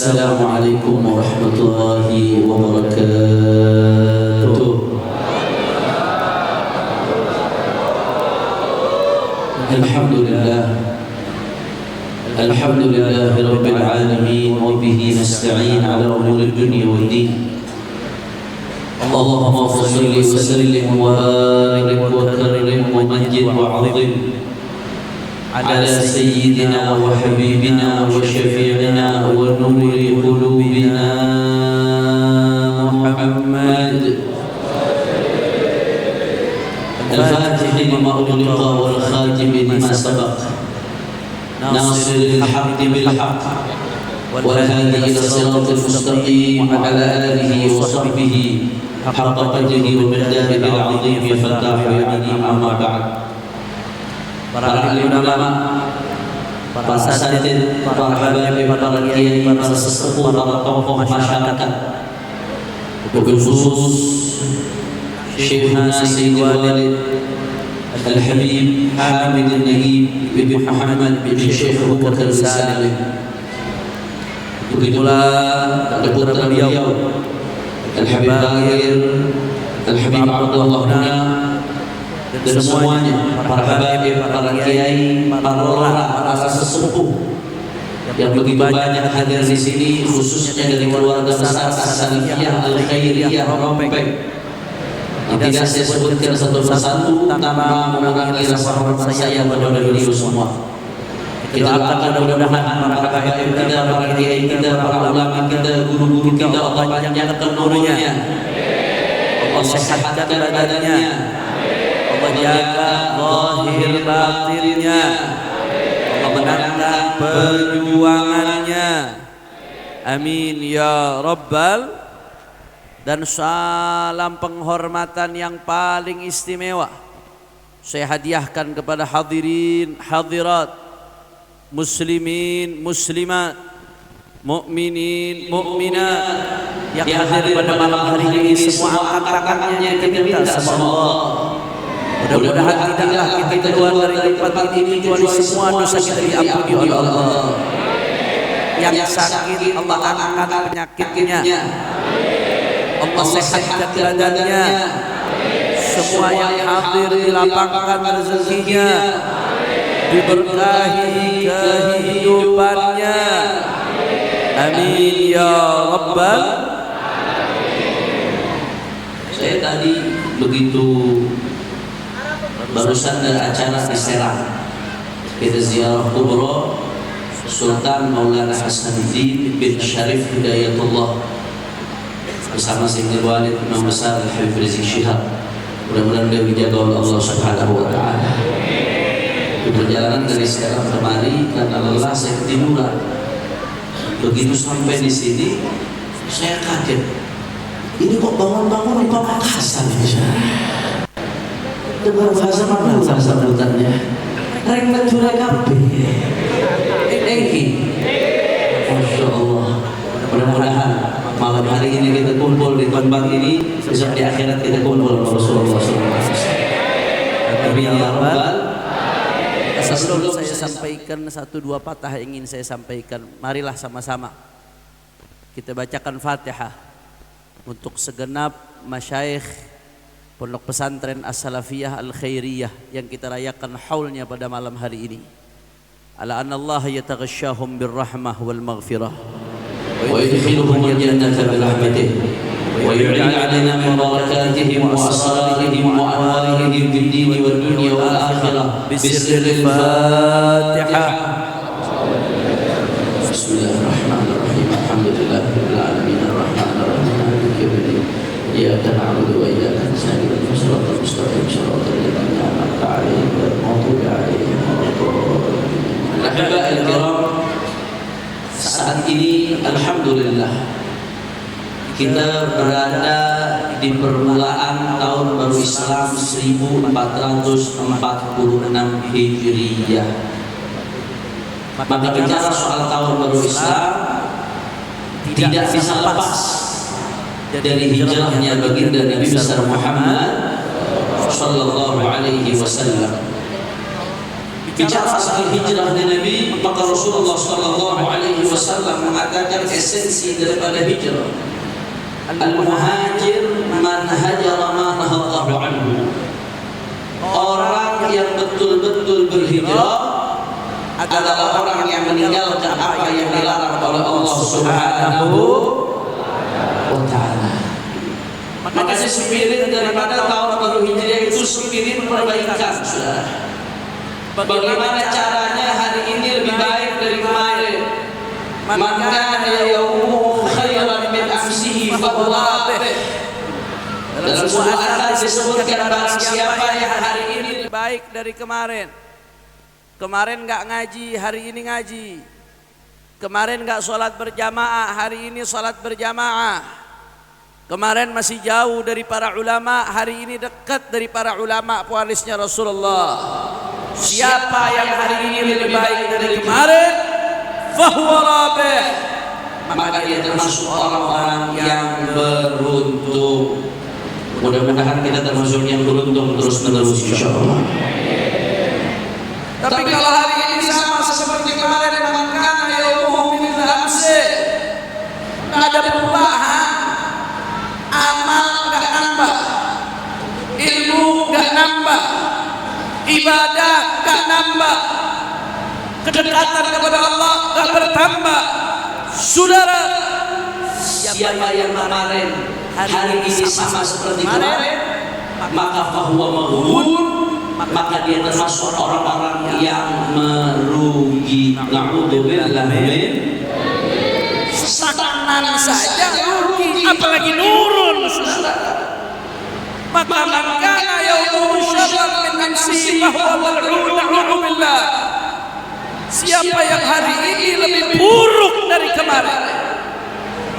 Assalamualaikum warahmatullahi wabarakatuh. Alhamdulillah rabbil alamin wa bihi nasta'in ala umuri dunya waddin. Allahumma shalli wa sallim wa barik wa karrim wa majid wa 'azim ala sayyidina wa habibina wa syafi'ina wa nuri qulubina Muhammad al-fatih lima ughliqa wal khatim lima sabaq nasiril haqqi bil haqq wal hadi ila siratal mustaqim wa ala alihi wa sahbihi haqqa qadrihi wa miqdarihi al-'azim ya fatah ya alim amma ba'd. Para ahli ulama, para asatidz, para habaib, para kiai, para sesepuh, para tokoh masyarakat, wabil khusus Syekhna Sayyidul Walid Al-Habib Hamid Al-Nagib bin Muhammad bin Syekh Abu Bakar Salim. Begitu pula putra beliau Al-Habib Bagir, Al-Habib Abdullah Huna, dan semuanya, para habaib, para kiai, para ulama, para sesepuh yang begitu banyak hadir di sini, khususnya dari keluarga besar As-Salafiyah Al-Khairiyah Rompeng. Tidak saya sebutkan satu persatu tanpa mengurangi rasa hormat saya kepada beliau semua. Kita doakan mudah-mudahan para habaib kita, para kiai kita, para ulama kita, guru-guru kita, Allah panjangkan umurnya, Allah sehatkan badannya, Allah jaga zahir batinnya, Allah menangkan perjuangannya. Amin ya rabbal. Dan salam penghormatan yang paling istimewa saya hadiahkan kepada hadirin hadirat, muslimin muslimat, mukminin mukminat yang hadir pada malam hari ini. Semua angkat tangannya kita minta sama Allah. Mudah-mudahan tidaklah kita keluar dari tempat ini kecuali semua dosa kita diampuni oleh Allah. Yang sakit Allah angkat penyakitnya, Allah sehatkan badannya. Semua yang hadir dilapangkan rezekinya, diberkahi kehidupannya. Amin ya rabbal. Saya tadi begitu barusan dari acara di Serang, kita ziarah kubro Sultan Maulana Hasanuddin bin Syarif Hidayatullah bersama Sayyidul Walid Imam Besar Al-Habib Rizik Syihab. Mudah-mudahan dia dijaga oleh Allah Subhanahu wa taala. Di perjalanan dari Serang kemari karena lelah saya ketiduran. Begitu sampai di sini saya kaget. Ini kok bangun-bangun di Pamekasan ini? Dengar bahasa mana sambutannya? Rek mencuri kabeh. Masya Allah. Mudah-mudahan malam hari ini kita kumpul di tempat ini, besok di akhirat kita kumpul Rasulullah SAW. Amin ya rabbal. Sebelum saya sampaikan satu dua patah ingin saya sampaikan, marilah sama-sama kita bacakan Fatihah untuk segenap masyayikh Pondok Pesantren As-Salafiyah Al-Khairiyah yang kita rayakan haulnya pada malam hari ini. Ala anna Allah yataghashshahum birrahmah wal maghfirah wa yudkhiluhum al-jannata bi rahmatihi wa yu'linu 'alaina min barakatihim wa asrarihim wa anwarihim fid din wad dunya wal akhirah bisirril Fatihah. Bismillahirrahmanirrahim. Alhamdulillahirabbil alamin arrahmanir rahim maliki yaumiddin. Iyyaka na'budu wa iyyaka nasta'in ihdinas siratal mustaqim siratal ladzina an'amta 'alaihim ghairil maghdubi 'alaihim waladdallin. Ahiba'il kiram, saat ini alhamdulillah kita berada di permulaan tahun baru Islam 1446 Hijriyah. Maka bicara soal tahun baru Islam tidak bisa lepas dari hijrahnya baginda Nabi besar Muhammad sallallahu alaihi wasallam. bicara soal hijrah Nabi, maka Rasulullah Sallallahu Alaihi Wasallam mengatakan esensi daripada hijrah. Al-muhajir man hajara ma nahallahu anhu. Orang yang betul-betul berhijrah adalah orang yang meninggalkan apa yang dilarang oleh Allah Subhanahu wa Ta'ala. Makanya spirit daripada tahun baru Hijriah itu spirit perbaikan, saudara. Bagaimana caranya hari ini lebih baik dari kemarin? Maka yaumuhu khairan min amsihi fahuwa bih. Dalam sebuah ayat disebutkan barang siapa yang hari ini lebih baik dari kemarin. Kemarin nggak ngaji, hari ini ngaji. Kemarin nggak sholat berjamaah, hari ini sholat berjamaah. Kemarin masih jauh dari para ulama, hari ini dekat dari para ulama pewarisnya Rasulullah. Siapa yang hari ini lebih baik dari kemarin, fahuwa rabih, maka dia termasuk orang-orang yang beruntung. Mudah-mudahan kita termasuk yang beruntung terus-menerus, insyaallah. Tapi kalau hari ini sama seperti kemarin, maka yaumuhu min amsi, nggak ada perubahan, amal nggak nambah, ilmu nggak nambah, ibadah nggak nambah, kedekatan kepada Allah nggak bertambah. Saudara, siapa yang kemarin hari ini sama seperti kemarin, maka fahuwa maghbun, maka dia termasuk orang-orang yang merugi. Na'udzubillah min stagnan saja rugi, apalagi nurun. Maka kana yaumuhu syarran min amsihi fahuwa mal'un. Na'udzubillah. Siapa yang hari ini lebih buruk dari kemarin?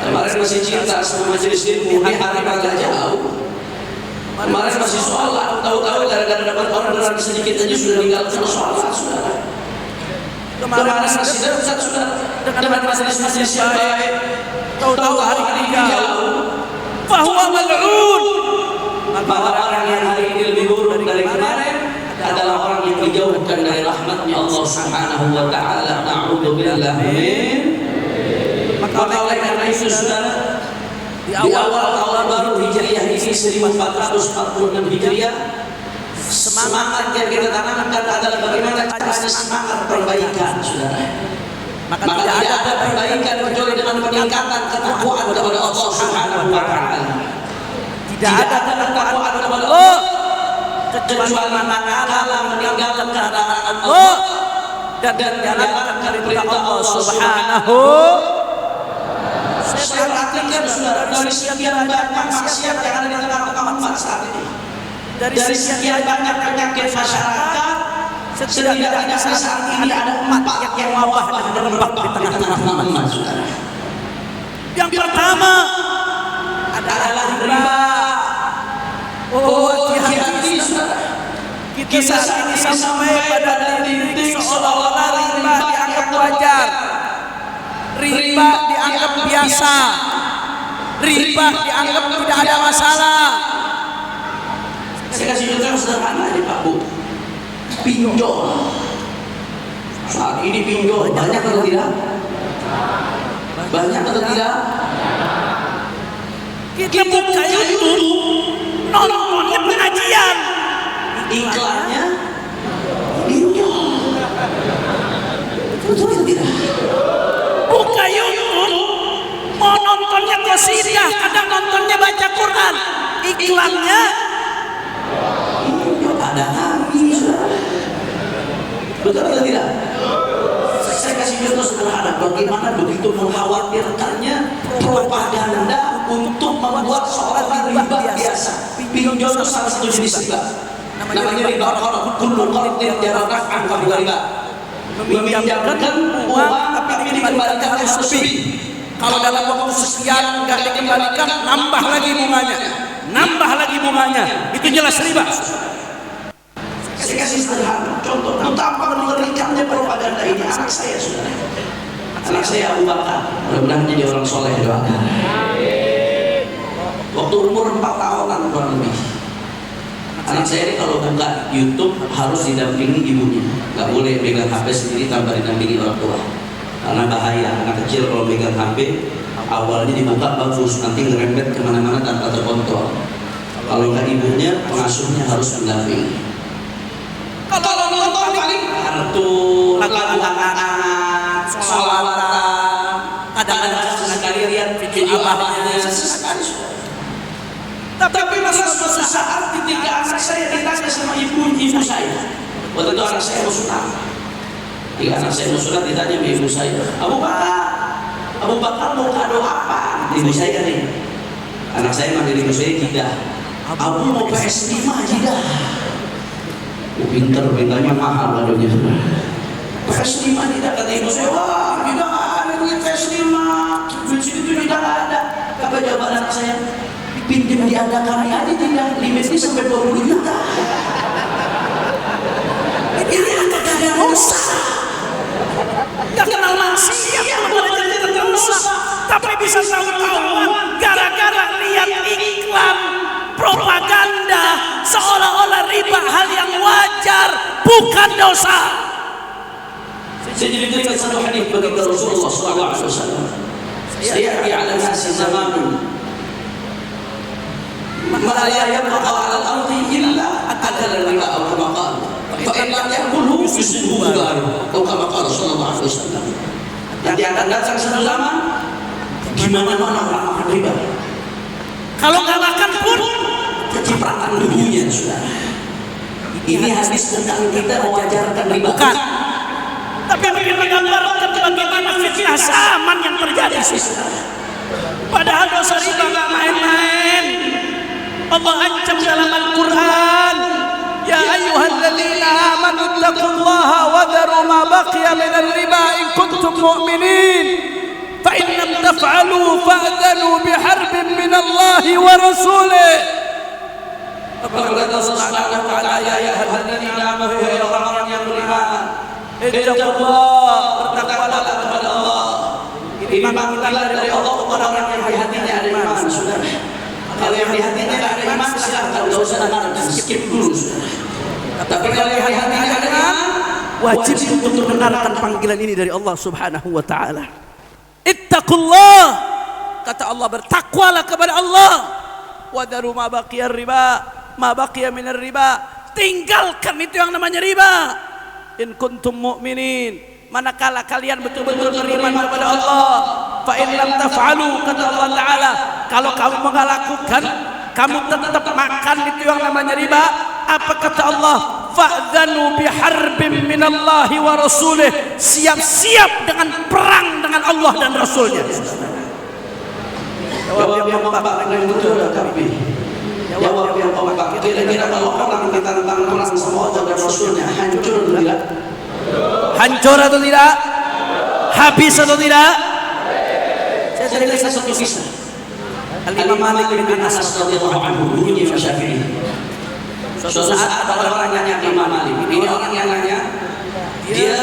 Kemarin masih cinta sama majelis ilmu, hari agak jauh. Kemarin masih sholat, tahu-tahu gara-gara dapat orderan sedikit aja sudah meninggalkan sholat, saudara. Kemarin masih dekat, saudara, dengan majelis-majelis yang baik, tahu-tahu hari ini jauh. Fahuwa mal'un. Maka orang yang hari ini lebih buruk dari kemarin adalah orang yang dijauhkan dari rahmatnya Allah Subhanahu wa Ta'ala. Na'udzubillah min. Maka oleh karena itu, saudara, di awal tahun baru Hijriah ini 1446 Hijriah, semangat yang kita tanamkan adalah bagaimana caranya semangat perbaikan, saudara. Maka tidak ada perbaikan kecuali dengan peningkatan ketakwaan kepada Allah Subhanahu wa Ta'ala. Tidak ada ketakwaan kepada Allah kecuali manakala meninggalkan larangan Allah dan menjalankan perintah Allah Subhanahu. Saya perhatikan, saudara, dari sekian banyak maksiat yang ada di tengah-tengah umat saat ini, dari sekian banyak penyakit masyarakat, setidaknya saat ini ada umat yang wabah dan berlembab di tengah-tengah umat, saudara. Yang pertama adalah riba. Oh, hati-hati, saudara. Kita saat ini sampai pada titik seolah-olah riba dianggap wajar, riba dianggap biasa, riba dianggap tidak ada masalah. Saya kasih contoh sederhana aja, Pak Bu. Pinjol. Saat ini pinjol banyak atau tidak? Banyak atau tidak? Kita buka YouTube, nontonnya pengajian, iklannya pinjol. Betul atau tidak? Buka YouTube, mau nontonnya qasidah, kadang nontonnya baca Quran, iklannya ada lagi, saudara. Betul atau tidak? Saya kasih contoh sederhana bagaimana begitu mengkhawatirkannya propaganda untuk membuat seolah riba biasa. Pinjol itu salah satu jenis riba. Namanya riba qarad, kullu qardin jarrafan fa huwa riba. Meminjamkan uang tapi dikembalikan harus lebih. Kalau dalam waktu sekian nggak dikembalikan, nambah lagi bunganya, nambah lagi bunganya. Itu jelas riba. Saya kasih sederhana contoh betapa mengerikannya propaganda ini. Anak saya, saudara, anak saya Abu Bakar, mudah-mudahan jadi orang soleh, doakan. Waktu umur 4 tahunan kurang lebih, Anak saya ini kalau buka YouTube harus didampingi ibunya, nggak boleh pegang HP sendiri tanpa didampingi orang tua, karena bahaya. Anak kecil kalau pegang HP awalnya dibuka bagus, nanti ngerembet kemana-mana tanpa terkontrol. Kalau nggak ibunya, pengasuhnya harus mendampingi. Kalau nonton paling kartun, lagu anak-anak, sholawatan, kadang-kadang sekali lihat video abahnya sesekali. Tapi suatu saat ketika anak saya ditanya sama ibu saya, waktu itu anak saya mau sunat. Ketika anak saya mau sunat ditanya sama ibu saya, Abu Bakar mau kado apa? Ibu saya nih, anak saya manggil ibu saya tidak. Abu mau PS5 tidak. Pinter, bintangnya mahal kadonya. PS5 tidak, kata ibu saya. Wah, tidak ada duit PS5. Duit itu tidak ada. Apa jawaban anak saya? Pinjam di Anda kami aja tidak, limitnya sampai 20 juta. Ini anak ada dosa, gak kenal maksiat, belajar tentang dosa, tapi bisa tahu-tahuan gara-gara lihat iklan propaganda seolah-olah riba hal yang wajar, bukan dosa. Saya jadi teringat satu hadis baginda Rasulullah SAW. Saya ala nasi zaman ما لا يبقى على الأرض إلا أكل الربا أو كما قال فإن لم يأكله يصيبه غيره أو كما قال صلى الله عليه وسلم. Nanti akan datang satu zaman di mana-mana orang makan riba. Kalau nggak makan pun kecipratan debunya, saudara. Ini hadis tentang kita mewajarkan riba. Bukan. Tapi ingin menggambarkan bagaimana fitnah zaman yang terjadi. Padahal dosa riba nggak main-main. Allah ancam dalam Al-Quran, ya ayyuhalladzina amanu taqullaha wa dharu ma baqiya minal riba in kuntum mu'minin fa in lam taf'alu fa'dhanu biharbin minallahi wa rasulih. Apabila Allah Subhanahu wa ta'ala, ya ayyuhalladzina amanu, ya orang-orang yang beriman, ittaqullah, bertakwalah kepada Allah. Ini panggilan dari Allah kepada orang yang di hatinya ada iman, saudara. Kalau yang di hatinya tidak ada iman, silahkan tidak usah dengarkan, skip dulu. Tapi kalau yang di hatinya ada iman, wajib untuk mendengarkan panggilan ini dari Allah Subhanahu wa ta'ala. Ittaqullah, kata Allah, bertakwalah kepada Allah. Wadharu ma baqiya riba, ma baqiya minar riba, tinggalkan itu yang namanya riba. In kuntum mu'minin, manakala kalian betul-betul beriman kepada Allah. Fa in lam taf'alu, kata Allah Ta'ala, kalau kamu enggak lakukan, kamu tetap makan itu yang namanya riba, apa kata Allah? Fa'dhanu biharbin minallahi wa rasulih, siap-siap dengan perang dengan Allah dan Rasulnya. Jawab yang kompak dengan betul, tapi jawab yang kompak. Kira-kira kalau orang kita tentang perang sama Allah dan Rasulnya, hancur atau tidak? Hancur atau tidak? Habis atau tidak? Saya cerita satu kisah. Al-Imam Malik bin Anas radhiyallahu anhu, gurunya Imam Syafi'i. Suatu saat ada orang nanya ke Imam Malik. Ini orang yang nanya, dia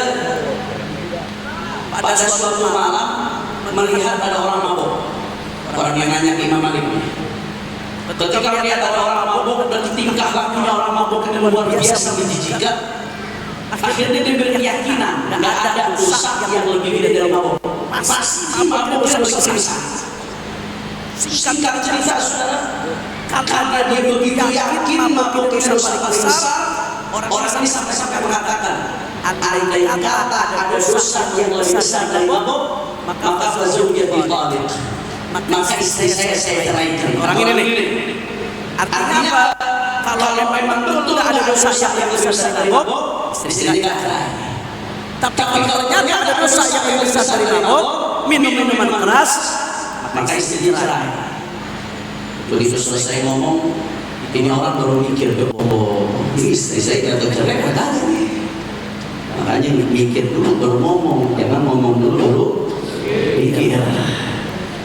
pada suatu malam melihat ada orang mabuk. Orang yang nanya ke Imam Malik. Ketika melihat ada orang mabuk dan tingkah lakunya orang mabuk itu luar biasa menjijikkan, akhirnya dia berkeyakinan nggak ada dosa yang lebih dari mabuk. Pasti mabuk dan berdosa. Singkat cerita, saudara, karena dia begitu yakin mabuk itu dosa besar, orang ini sampai mengatakan, andai kata ada dosa yang lebih besar dari mabuk, maka fazawiyah ditalik, maka istri saya ceraikan. Orang ini nih, artinya apa? Kalau memang betul ada dosa yang lebih besar dari mabuk, istri tidak cerai. Tapi kalau ternyata ada dosa yang lebih besar dari mabuk, minum minuman keras, maka istri cerai. Begitu selesai ngomong, ini orang baru mikir, oh ini istri saya jatuh cerai katanya nih. Makanya mikir dulu baru ngomong, jangan ngomong dulu mikir.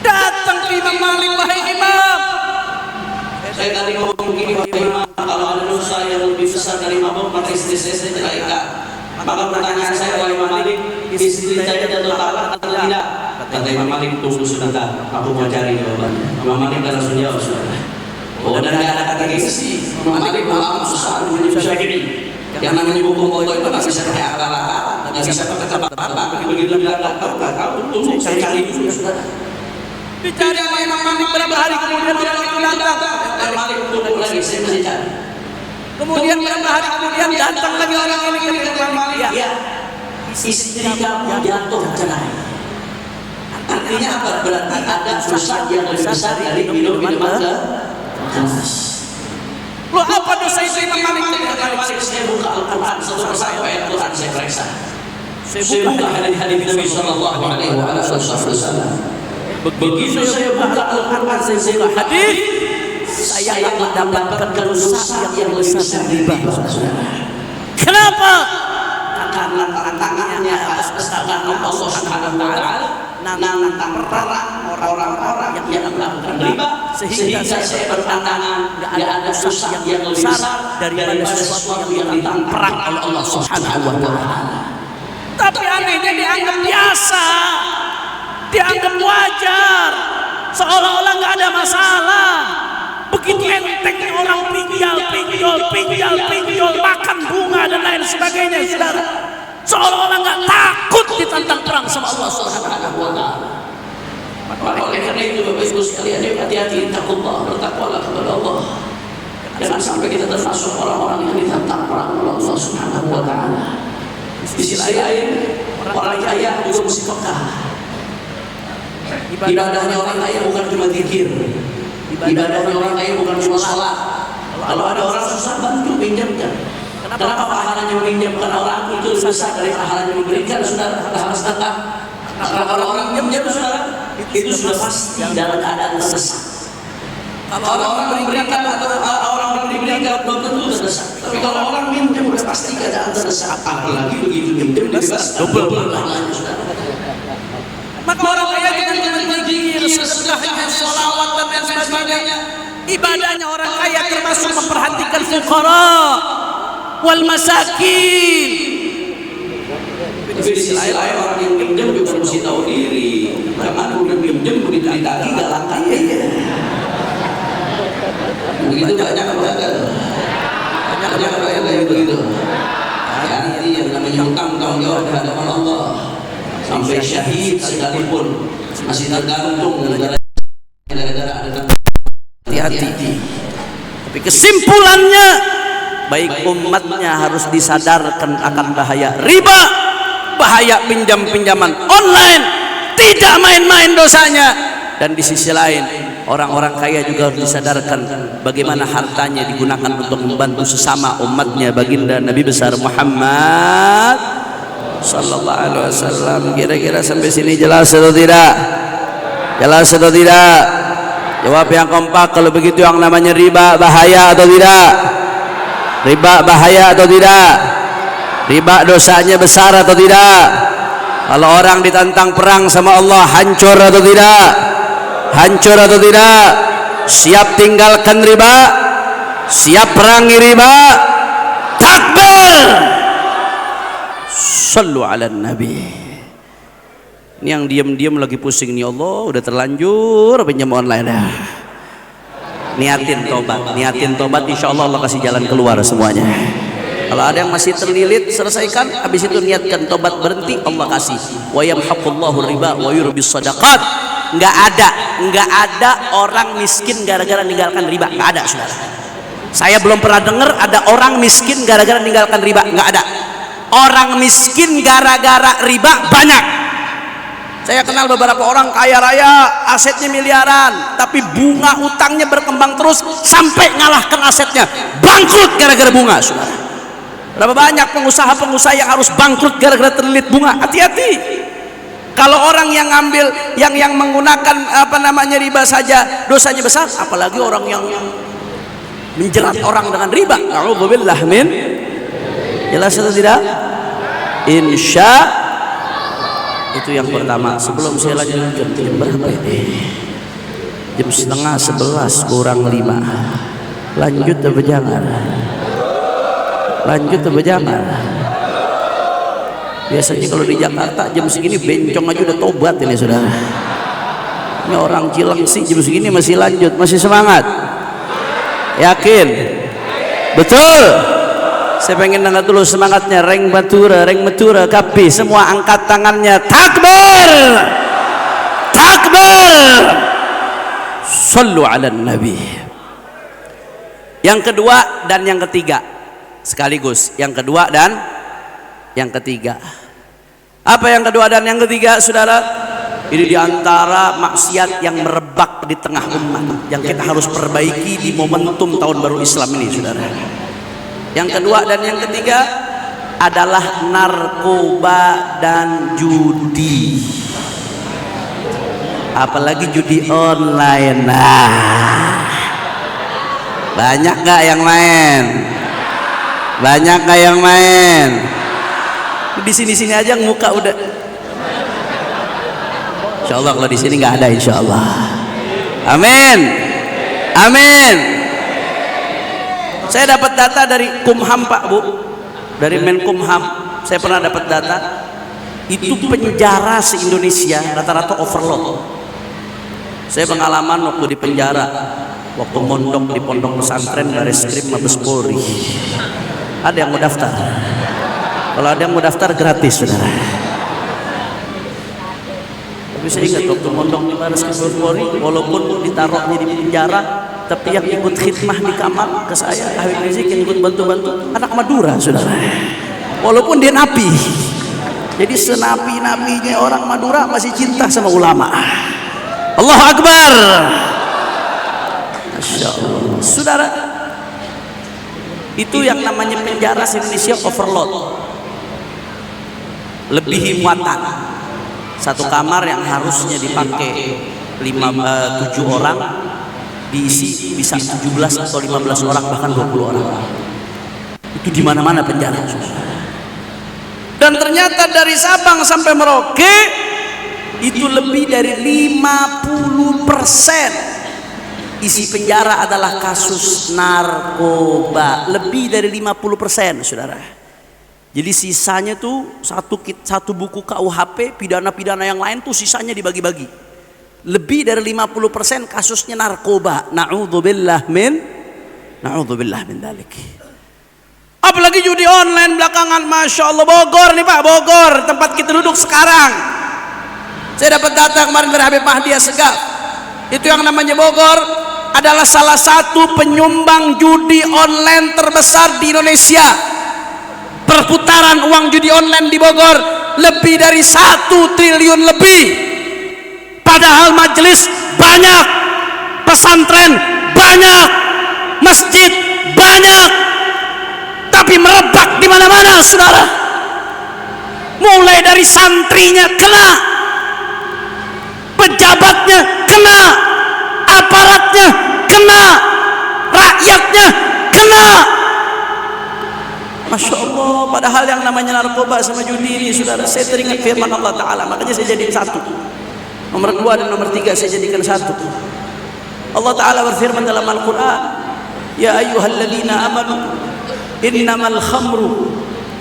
Datang ke Imam Malik, wahai Imam, saya tadi ngomong begini, wahai Imam, kalau ada dosa yang lebih besar dari mabuk, maka istri saya ceraikan. Maka pertanyaan saya, wahai Imam Malik, istri saya jatuh talak atau tidak? Kata Imam Malik, tunggu sebentar, aku mau cari jawabannya. Imam Malik langsung jawab, saudara. Oh, dan ada kata gengsi. Malik ulama susah menyebut Syafi'i. Yang namanya hukum Allah itu nggak bisa pakai akal-akalan, nggak bisa pakai tebak-tebakan. Begitu bilang nggak tahu, tunggu saya cari dulu sudah. Dicari sama Imam Malik berapa hari kemudian orang itu datang. Malik tunggu lagi, saya masih cari. Kemudian berapa hari kemudian datang lagi orang ini ke Imam Malik. Ya, istri kamu jatuh cerai. Artinya apa? Berarti ada dosa yang lebih besar dari minum minuman keras. Lo apa dosa itu Imam Malik? Saya buka Al-Quran satu persatu ayat Quran saya periksa. Saya buka hadis Nabi Sallallahu Alaihi Wasallam. Begitu saya buka Al-Quran, saya buka hadis, saya akan mendapatkan dosa yang lebih besar riba. Kenapa? Karena tantangannya karena Allah Subhanahu Wa Taala nantang perang orang-orang yang melakukan riba, sehingga saya berpandangan nggak ada dosa yang lebih besar daripada sesuatu yang ditantang perang oleh Allah Subhanahu Wa Taala. Tapi anehnya dianggap biasa, dianggap wajar, seolah-olah nggak ada masalah. Begitu entengnya orang pinjol, makan bunga dan lain sebagainya, saudara. Seolah-olah nggak takut ditantang perang sama Allah Subhanahu Wa Taala. Maka oleh karena itu Bapak Ibu sekalian, hati-hati, takutlah, bertakwalah kepada Allah. Jangan sampai kita termasuk orang-orang yang ditantang perang oleh Allah Subhanahu Wa Taala. Di sisi lain, orang kaya juga mesti peka. Ibadahnya orang kaya bukan cuma zikir. Ibadahnya orang kaya bukan cuma sholat. Kalau ada orang susah, bantu, pinjamkan. Kenapa pahalanya meminjamkan orang itu lebih besar dari pahalanya memberikan, saudara? Pahala sedekah. Karena kalau orang pinjam, saudara, itu sudah pasti dalam keadaan terdesak. Kalau orang memberikan atau orang diberikan belum tentu terdesak. Tapi kalau orang minjam sudah pasti keadaan terdesak. Apalagi begitu minjam dibebas double pahalanya, saudara. Maka orang kaya dengan berzikir, sedekahnya, sholawat dan lain sebagainya. Ibadahnya orang kaya termasuk memperhatikan fuqara wal masakin. Tapi di sisi lain orang yang minjem juga mesti tahu diri. Jangan udah minjem begitu ditagih galakkan aja. Begitu banyak kayak begitu. Hati-hati yang namanya hutang tanggung jawab di hadapan Allah. Sampai syahid sekalipun masih tergantung gara-gara ada. Hati-hati. Tapi kesimpulannya, baik umatnya harus disadarkan akan bahaya riba, bahaya pinjam-pinjaman online, tidak main-main dosanya. Dan di sisi lain, orang-orang kaya juga harus disadarkan bagaimana hartanya digunakan untuk membantu sesama umatnya, baginda Nabi besar Muhammad Sallallahu Alaihi Wasallam. Kira-kira sampai sini jelas atau tidak? Jelas atau tidak? Jawab yang kompak. Kalau begitu yang namanya riba bahaya atau tidak? Riba bahaya atau tidak? Riba dosanya besar atau tidak? Kalau orang ditantang perang sama Allah, hancur atau tidak? Hancur atau tidak? Siap tinggalkan riba? Siap perangi riba? Takbir! Sallu ala Nabi. Ini yang diam-diam lagi pusing nih, Allah udah terlanjur pinjam online ya. Niatin tobat, insya Allah Allah kasih jalan keluar semuanya. Kalau ada yang masih terlilit, selesaikan, habis itu niatkan tobat, berhenti, Allah kasih. Wa yamhaqullahu riba wa yurbis sadaqat. Nggak ada orang miskin gara-gara meninggalkan riba, nggak ada, saudara. Saya belum pernah dengar ada orang miskin gara-gara meninggalkan riba, nggak ada. Orang miskin gara-gara riba banyak. Saya kenal beberapa orang kaya raya, asetnya miliaran, tapi bunga utangnya berkembang terus sampai ngalahkan asetnya, bangkrut gara-gara bunga, saudara. Berapa banyak pengusaha-pengusaha yang harus bangkrut gara-gara terlilit bunga? Hati-hati. Kalau orang yang ngambil, yang menggunakan riba saja dosanya besar, apalagi orang yang menjerat orang dengan riba. Na'udzubillah min. Jelas atau tidak? Insya itu yang pertama. Sebelum saya lanjutkan, jam berapa ini? Jam 10:30 kurang 5. Lanjut atau jangan? Lanjut atau jangan? Biasanya kalau di Jakarta jam segini bencong aja udah tobat ini, saudara. Ini orang Cilengsi jam segini masih lanjut, masih semangat. Yakin? Betul? Saya pengen dengar dulu semangatnya. Reng Matura kapi semua angkat tangannya. Takbir, takbir. Sallu ala nabi. Yang kedua dan yang ketiga sekaligus. Yang kedua dan yang ketiga. Apa yang kedua dan yang ketiga, saudara? Ini diantara maksiat yang merebak di tengah umat yang kita harus perbaiki di momentum tahun baru Islam ini, saudara. Yang kedua dan yang ketiga adalah narkoba dan judi, apalagi judi online. Nah, banyak gak yang main? Banyak gak yang main? Di sini-sini aja muka udah. Insya Allah kalau di sini nggak ada, insya Allah. Amin, amin. Saya dapat data dari Kumham Pak Bu, dari Menkumham. Saya pernah dapat data. Itu penjara se Indonesia rata-rata overload. Saya pengalaman waktu di penjara, waktu mondok di pondok pesantren Bareskrim Mabes Polri. Ada yang mau daftar? Kalau ada yang mau daftar gratis, saudara. Tapi saya ingat waktu mondok di Bareskrim Polri, walaupun ditaruhnya di penjara, tapi yang ikut khidmah di kamar ke saya, Habib Rizik yang ikut bantu-bantu, anak Madura, saudara. Walaupun dia napi, jadi senapi-napinya orang Madura masih cinta sama ulama. Allahu Akbar. Masya Allah, saudara. Itu yang namanya penjara Indonesia overload, lebihi muatan. Satu kamar yang harusnya dipakai 7 orang diisi bisa 17 atau 15 orang, bahkan 20 orang. Itu di mana-mana penjara. Dan ternyata dari Sabang sampai Merauke itu lebih dari 50% isi penjara adalah kasus narkoba. Lebih dari 50%, saudara. Jadi sisanya tuh satu buku KUHP, pidana-pidana yang lain tuh sisanya dibagi-bagi. Lebih dari 50% kasusnya narkoba. Na'udzubillah min dalik. Apalagi judi online belakangan, Masya Allah. Bogor nih Pak, Bogor tempat kita duduk sekarang. Saya dapat data kemarin dari Habib Mahdi Assegaf. Itu yang namanya Bogor adalah salah satu penyumbang judi online terbesar di Indonesia. Perputaran uang judi online di Bogor lebih dari 1 triliun lebih. Padahal majelis banyak, pesantren banyak, masjid banyak, tapi merebak di mana-mana, saudara. Mulai dari santrinya kena, pejabatnya kena, aparatnya kena, rakyatnya kena. Masya Allah. Padahal yang namanya narkoba sama judi ini, saudara, saya teringat firman Allah Ta'ala. Makanya saya jadikan satu. Nomor 2 dan nomor 3 saya jadikan satu. Allah Ta'ala berfirman dalam Al-Quran, Ya ayyuhalladzina amanu innamal khamru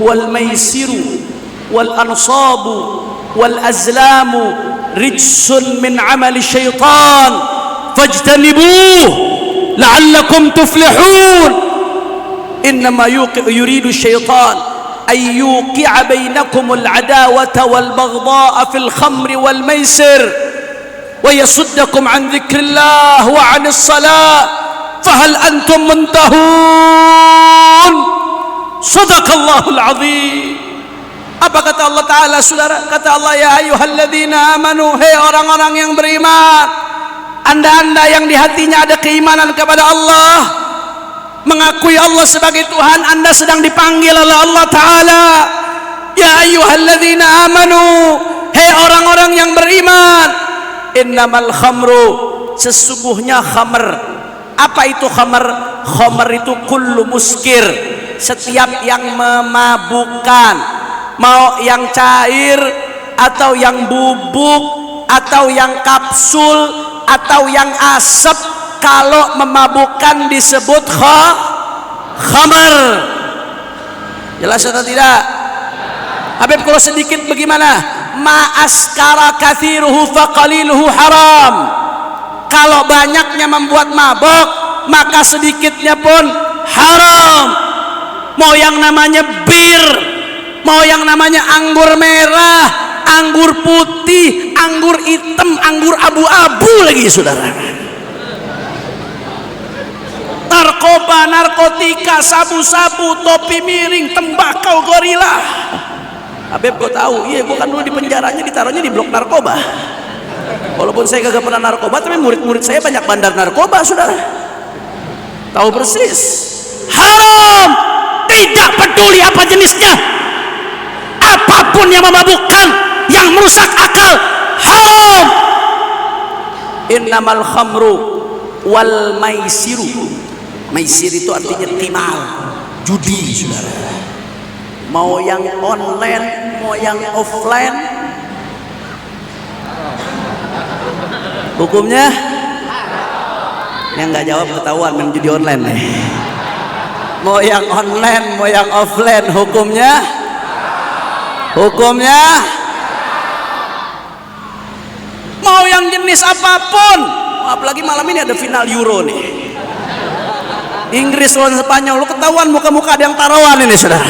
wal maisiru wal ansabu wal azlamu rijsun min amali syaitan fajtanibuh la'allakum tuflihun. Innama yuridu syaitan ay yuqi'a bainakumul adawata wal baghdha'a fil khamri wal maisir wa yasuddakum an dzikrillah wa 'anis salat fahal antum muntahun. Shadaqallahul azim. Apa kata Allah Ta'ala, saudara? Kata Allah, ya ayyuhalladzina amanu, hei orang-orang yang beriman, anda-anda yang di hatinya ada keimanan kepada Allah, mengakui Allah sebagai Tuhan, anda sedang dipanggil oleh Allah Ta'ala. Ya ayyuhalladzina amanu, hei orang-orang yang beriman, innamal khamru, sesungguhnya khamr. Apa itu khamr? Khamr itu kullu muskir, setiap yang memabukkan, mau yang cair atau yang bubuk atau yang kapsul atau yang asap. Kalau memabukkan disebut khamar. Jelas atau tidak? Habib, kalau sedikit bagaimana? Ma askara kathiruhu faqaliluhu haram. Kalau banyaknya membuat mabok, maka sedikitnya pun haram. Mau yang namanya bir, mau yang namanya anggur merah, anggur putih, anggur hitam, anggur abu-abu lagi saudara. Narkoba, narkotika, sabu-sabu, topi miring, tembakau, gorila. Habib kau tahu? Iya, gua kan dulu di penjaranya ditaruhnya di blok narkoba. Walaupun saya kagak pernah narkoba, tapi murid-murid saya banyak bandar narkoba, saudara. Tahu persis. Haram. Tidak peduli apa jenisnya. Apapun yang memabukkan, yang merusak akal, haram. Innamal khamru wal maisiru. Maisir itu artinya qimar, judi, saudara. Mau yang online, mau yang offline, hukumnya yang nggak jawab ketahuan main judi online nih. Mau yang online, mau yang offline, hukumnya mau yang jenis apapun. Apalagi malam ini ada final Euro nih, Inggris lawan Spanyol. Lu ketahuan muka-muka ada yang taruhan ini saudara.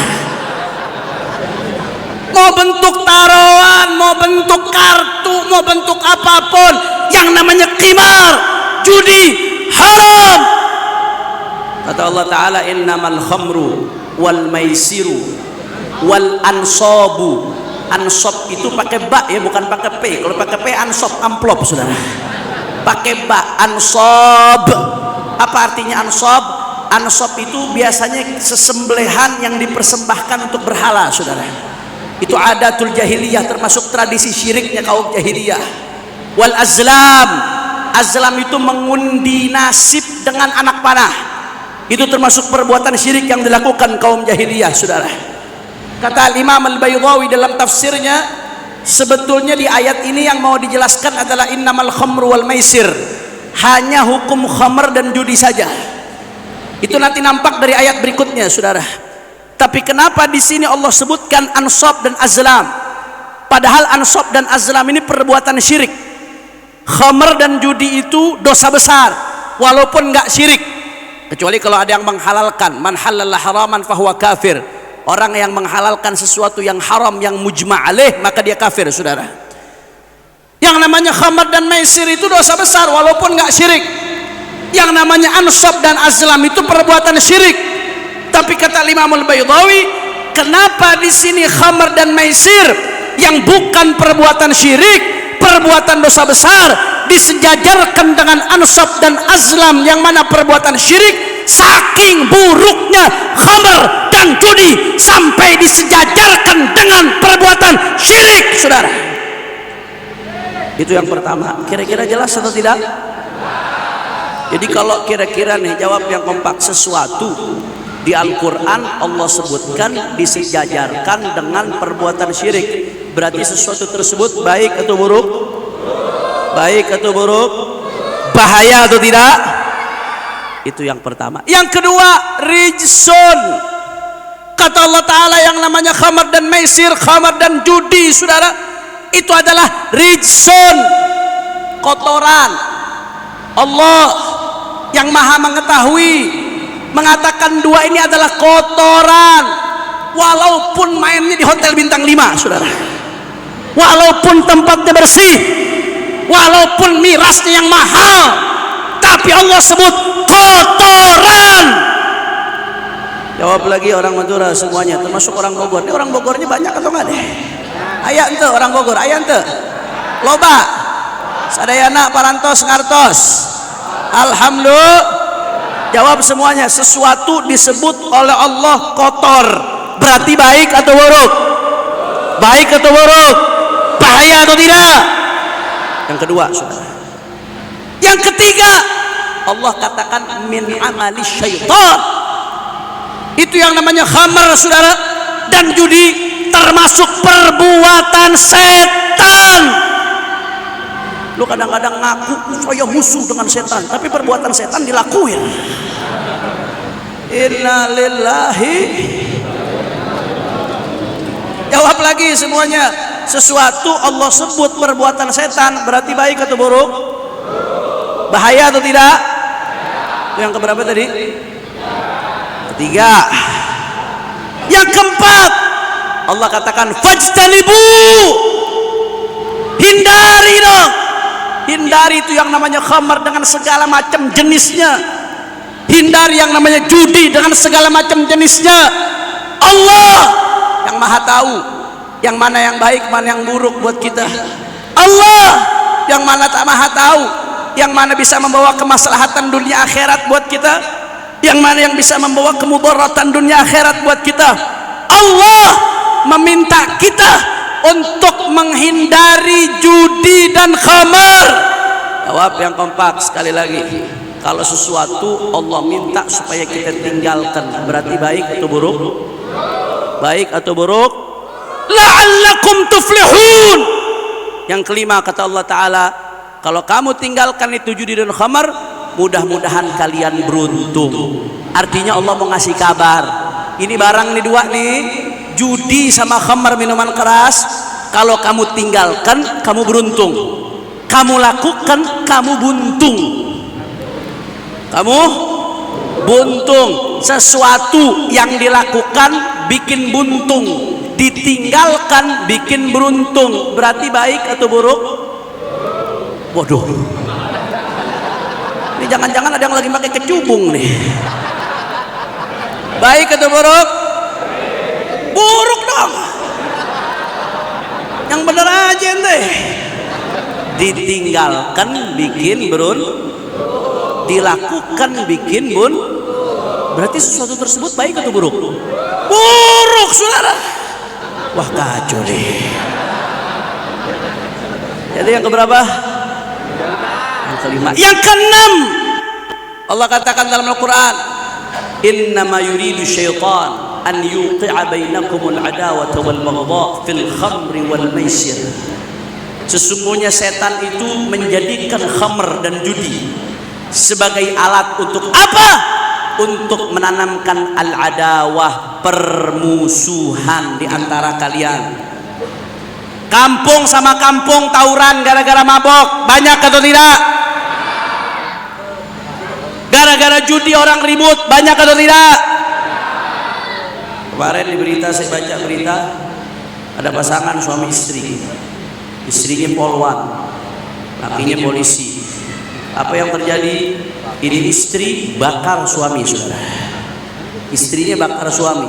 Mau bentuk taruhan, mau bentuk kartu, mau bentuk apapun, yang namanya qimar, judi, haram. Kata Allah Ta'ala, innamal khamru wal maisiru wal ansobu. Ansob itu pakai ba ya, bukan pakai p. Kalau pakai p ansob, amplop saudara. Pakai ba, ansob. Apa artinya ansob? Ansob itu biasanya sesembelihan yang dipersembahkan untuk berhala saudara. Itu adatul jahiliyah, termasuk tradisi syiriknya kaum jahiliyah. Wal azlam, azlam itu mengundi nasib dengan anak panah. Itu termasuk perbuatan syirik yang dilakukan kaum jahiliyah saudara. Kata Imam Al-Baydawi dalam tafsirnya, sebetulnya di ayat ini yang mau dijelaskan adalah innamal khamru wal maisir, hanya hukum khamr dan judi saja. Itu nanti nampak dari ayat berikutnya saudara. Tapi kenapa di sini Allah sebutkan ansab dan azlam? Padahal ansab dan azlam ini perbuatan syirik. Khamr dan judi itu dosa besar, walaupun nggak syirik. Kecuali kalau ada yang menghalalkan, man halalla haraman fahuwa kafir. Orang yang menghalalkan sesuatu yang haram yang mujma' alaih, maka dia kafir saudara. Yang namanya khamr dan maisir itu dosa besar walaupun nggak syirik. Yang namanya ansab dan azlam itu perbuatan syirik. Tapi kata Imam Al-Baydawi, kenapa di sini khamr dan maisir yang bukan perbuatan syirik, perbuatan dosa besar, disejajarkan dengan ansab dan azlam yang mana perbuatan syirik? Saking buruknya khamr dan judi sampai disejajarkan dengan perbuatan syirik saudara. Itu yang pertama. Kira-kira jelas atau tidak? Jadi kalau kira-kira nih jawab yang kompak, sesuatu di Al-Quran Allah sebutkan disejajarkan dengan perbuatan syirik, berarti sesuatu tersebut baik atau buruk? Baik atau buruk? Bahaya atau tidak? Itu yang pertama. Yang kedua, rijsun. Kata Allah Ta'ala yang namanya khamar dan maisir, khamar dan judi saudara, itu adalah rijsun, kotoran. Allah yang maha mengetahui mengatakan dua ini adalah kotoran, walaupun mainnya di hotel bintang 5 saudara, walaupun tempatnya bersih, walaupun mirasnya yang mahal, tapi Allah sebut kotoran. Jawab lagi orang Madura semuanya, termasuk orang Bogor. Ini orang Bogornya banyak atau enggak deh? Ayah ente orang Bogor, ayah ente loba sadayana parantos ngartos. Alhamdulillah. Jawab semuanya, sesuatu disebut oleh Allah kotor, berarti baik atau buruk? Baik atau buruk? Bahaya atau tidak? Yang kedua saudara. Yang ketiga, Allah katakan min amali syaitan. Itu yang namanya khamar saudara dan judi, termasuk perbuatan setan. Lu kadang-kadang ngaku saya musuh dengan setan, tapi perbuatan setan dilakuin. Innalillahi. Jawab lagi semuanya, sesuatu Allah sebut perbuatan setan, berarti baik atau buruk? Bahaya atau tidak? Itu yang keberapa tadi? Ketiga. Yang keempat, Allah katakan fajtanibu, hindari dong. Hindari itu yang namanya khamar dengan segala macam jenisnya. Hindari yang namanya judi dengan segala macam jenisnya. Allah yang maha tahu yang mana yang baik, mana yang buruk buat kita. Allah yang mana tak maha tahu yang mana bisa membawa kemaslahatan dunia akhirat buat kita, yang mana yang bisa membawa kemudaratan dunia akhirat buat kita. Allah meminta kita untuk menghindari judi dan khamar. Jawab yang kompak sekali lagi. Kalau sesuatu Allah minta supaya kita tinggalkan, berarti baik atau buruk? Baik atau buruk? La'allakum tuflihun. Yang kelima kata Allah Ta'ala, kalau kamu tinggalkan itu judi dan khamar, mudah-mudahan kalian beruntung. Artinya Allah mau ngasih kabar, ini barang nih dua nih, judi sama khamar minuman keras, kalau kamu tinggalkan kamu beruntung, kamu lakukan kamu buntung. Kamu buntung. Sesuatu yang dilakukan bikin buntung, ditinggalkan bikin beruntung. Berarti baik atau buruk? Waduh, ini jangan-jangan ada yang lagi pakai kecubung nih. Baik atau buruk? Buruk dong. Yang bener aja ente. Ditinggalkan bikin beruntung, dilakukan bikin berarti sesuatu tersebut baik atau buruk? Buruk, saudara. Wah, kacau deh. Jadi yang keberapa? Yang kelima. Yang keenam, Allah katakan dalam Al-Quran, innama yuridu syaitan an yuqi'a bainakumul adawata wal baghdha fil khamri wal maisir. Sesungguhnya setan itu menjadikan khamr dan judi sebagai alat untuk apa? Untuk menanamkan al-adawah, permusuhan di antara kalian. Kampung sama kampung tawuran gara-gara mabok, banyak atau tidak? Gara-gara judi orang ribut, banyak atau tidak? Kemarin di berita, saya baca berita, ada pasangan suami istri, istrinya polwan, lakinya polisi. Apa yang terjadi? Ini istri bakar suami, saudara. Istrinya bakar suami.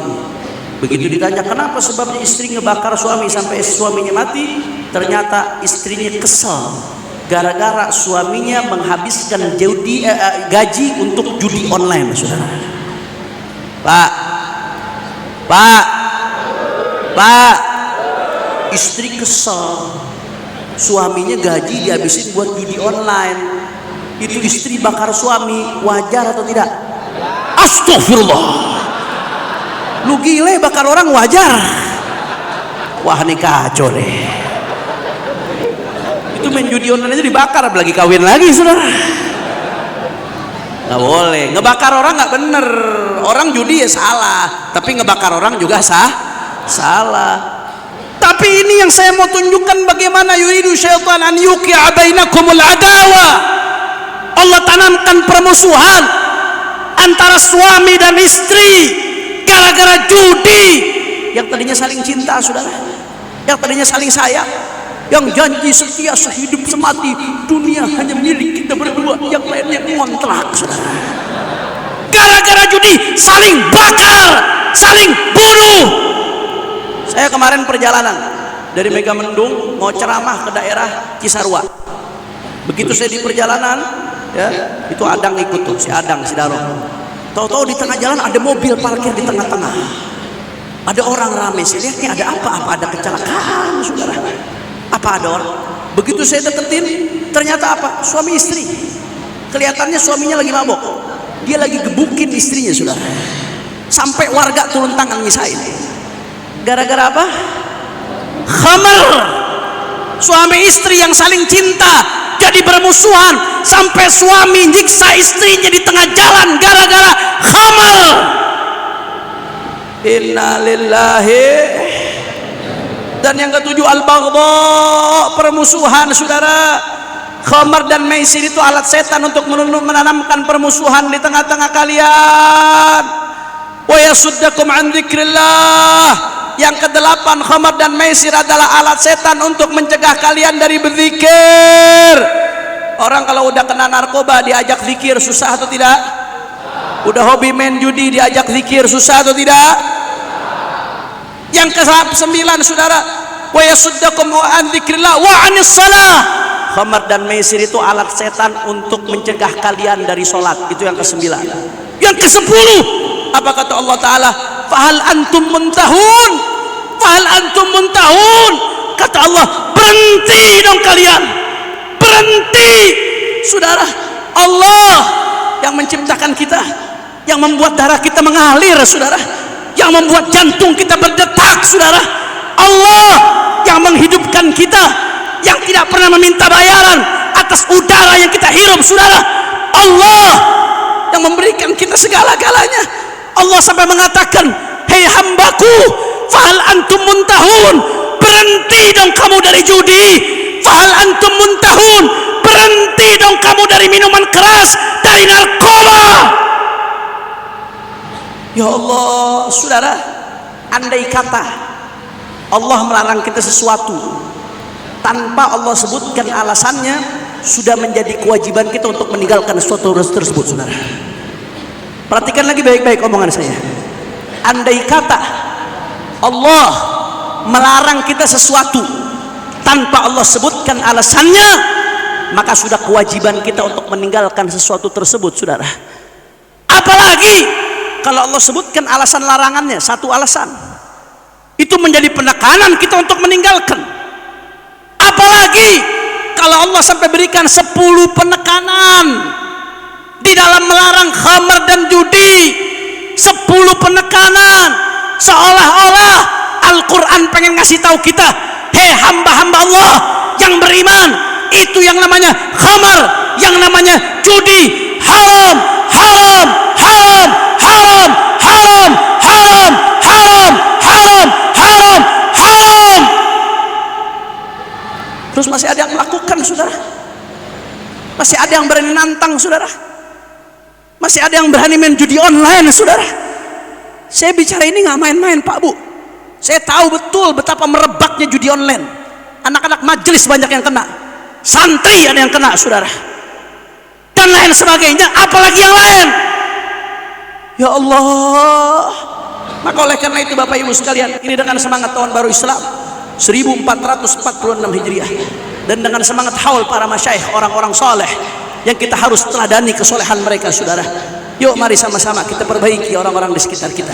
Begitu ditanya kenapa sebabnya istri ngebakar suami sampai suaminya mati, ternyata istrinya kesel gara-gara suaminya menghabiskan gaji untuk judi online, saudara. Pak, istri kesel suaminya gaji dihabisin buat judi online. Itu istri bakar suami, wajar atau tidak? Astagfirullah, lu gile bakar orang wajar? Wah, ini kacau deh. Itu main judi online aja dibakar, apalagi kawin lagi, saudara. Nggak boleh, ngebakar orang nggak bener. Orang judi ya salah, tapi ngebakar orang juga salah. Tapi ini yang saya mau tunjukkan, bagaimana yuridu syaitan an yuqi'a bainakumul adawa. Allah tanamkan permusuhan antara suami dan istri gara-gara judi. Yang tadinya saling cinta, saudara, yang tadinya saling sayang, yang janji setia sehidup semati, dunia hanya milik kita berdua, yang lainnya ngontrak, saudara. Gara-gara judi saling bakar, saling bunuh. Saya kemarin perjalanan dari Megamendung mau ceramah ke daerah Cisarua. Begitu saya di perjalanan, ya, itu Adang ikut tuh, si Adang, si Daro. Tahu-tahu di tengah jalan ada mobil parkir di tengah-tengah. Ada orang rame, saya lihat ini ada apa ada kecelakaan, saudara. Apa ada orang? Begitu saya deketin, ternyata apa? Suami istri. Kelihatannya suaminya lagi mabok, dia lagi gebukin istrinya, saudara. Sampai warga turun tangan misahin. Gara-gara apa? Khamar. Suami istri yang saling cinta jadi bermusuhan, sampai suami nyiksa istrinya di tengah jalan gara-gara khamar. Innalillahi. Dan yang ketujuh al-baghdha, permusuhan, saudara. khamar dan maisir itu alat setan untuk menanamkan permusuhan di tengah-tengah kalian. Wa yasuddakum an dzikrillah. Yang kedelapan, khamar dan maisir adalah alat setan untuk mencegah kalian dari berzikir. Orang kalau udah kena narkoba diajak zikir susah atau tidak? Udah hobi main judi diajak zikir susah atau tidak? Yang ke-9 saudara, wa yasuddakum an dzikrillah wa anis salah. Khamar dan maisir itu alat setan untuk mencegah kalian dari sholat. Itu yang ke-9. Yang ke-10, apa kata Allah Ta'ala? Fahal antum muntahun, fahal antum muntahun. Kata Allah, berhenti dong kalian, berhenti. Saudara, Allah yang menciptakan kita, yang membuat darah kita mengalir saudara, yang membuat jantung kita berdetak saudara. Allah yang menghidupkan kita, yang tidak pernah meminta bayaran atas udara yang kita hirup saudara. Allah yang memberikan kita segala-galanya. Allah sampai mengatakan, hei hambaku, fahal antum muntahun, berhenti dong kamu dari judi. Fahal antum muntahun, berhenti dong kamu dari minuman keras, dari narkoba. Ya Allah saudara, andai kata Allah melarang kita sesuatu tanpa Allah sebutkan alasannya, sudah menjadi kewajiban kita untuk meninggalkan sesuatu tersebut saudara. Perhatikan lagi baik-baik omongan saya. Andai kata Allah melarang kita sesuatu tanpa Allah sebutkan alasannya, maka sudah kewajiban kita untuk meninggalkan sesuatu tersebut saudara. Apalagi kalau Allah sebutkan alasan larangannya, satu alasan, itu menjadi penekanan kita untuk meninggalkan. Apalagi kalau Allah sampai berikan 10 penekanan di dalam melarang khamar dan judi, 10 penekanan, seolah-olah Al-Quran pengen ngasih tahu kita, hei hamba-hamba Allah yang beriman, itu yang namanya khamar, yang namanya judi haram, haram, haram, haram, haram, haram, haram, haram, haram, haram. Terus masih ada yang melakukan saudara, masih ada yang berani nantang saudara, masih ada yang berani main judi online saudara. Saya bicara ini nggak main-main Pak Bu, saya tahu betul betapa merebaknya judi online. Anak-anak majelis banyak yang kena, santri ada yang kena saudara, dan lain sebagainya, apalagi yang lain. Ya Allah. Maka oleh karena itu Bapak Ibu sekalian, ini dengan semangat tahun baru Islam 1446 Hijriah, dan dengan semangat haul para masyayikh, orang-orang soleh yang kita harus teladani kesolehan mereka saudara. Yuk mari sama-sama kita perbaiki orang-orang di sekitar kita.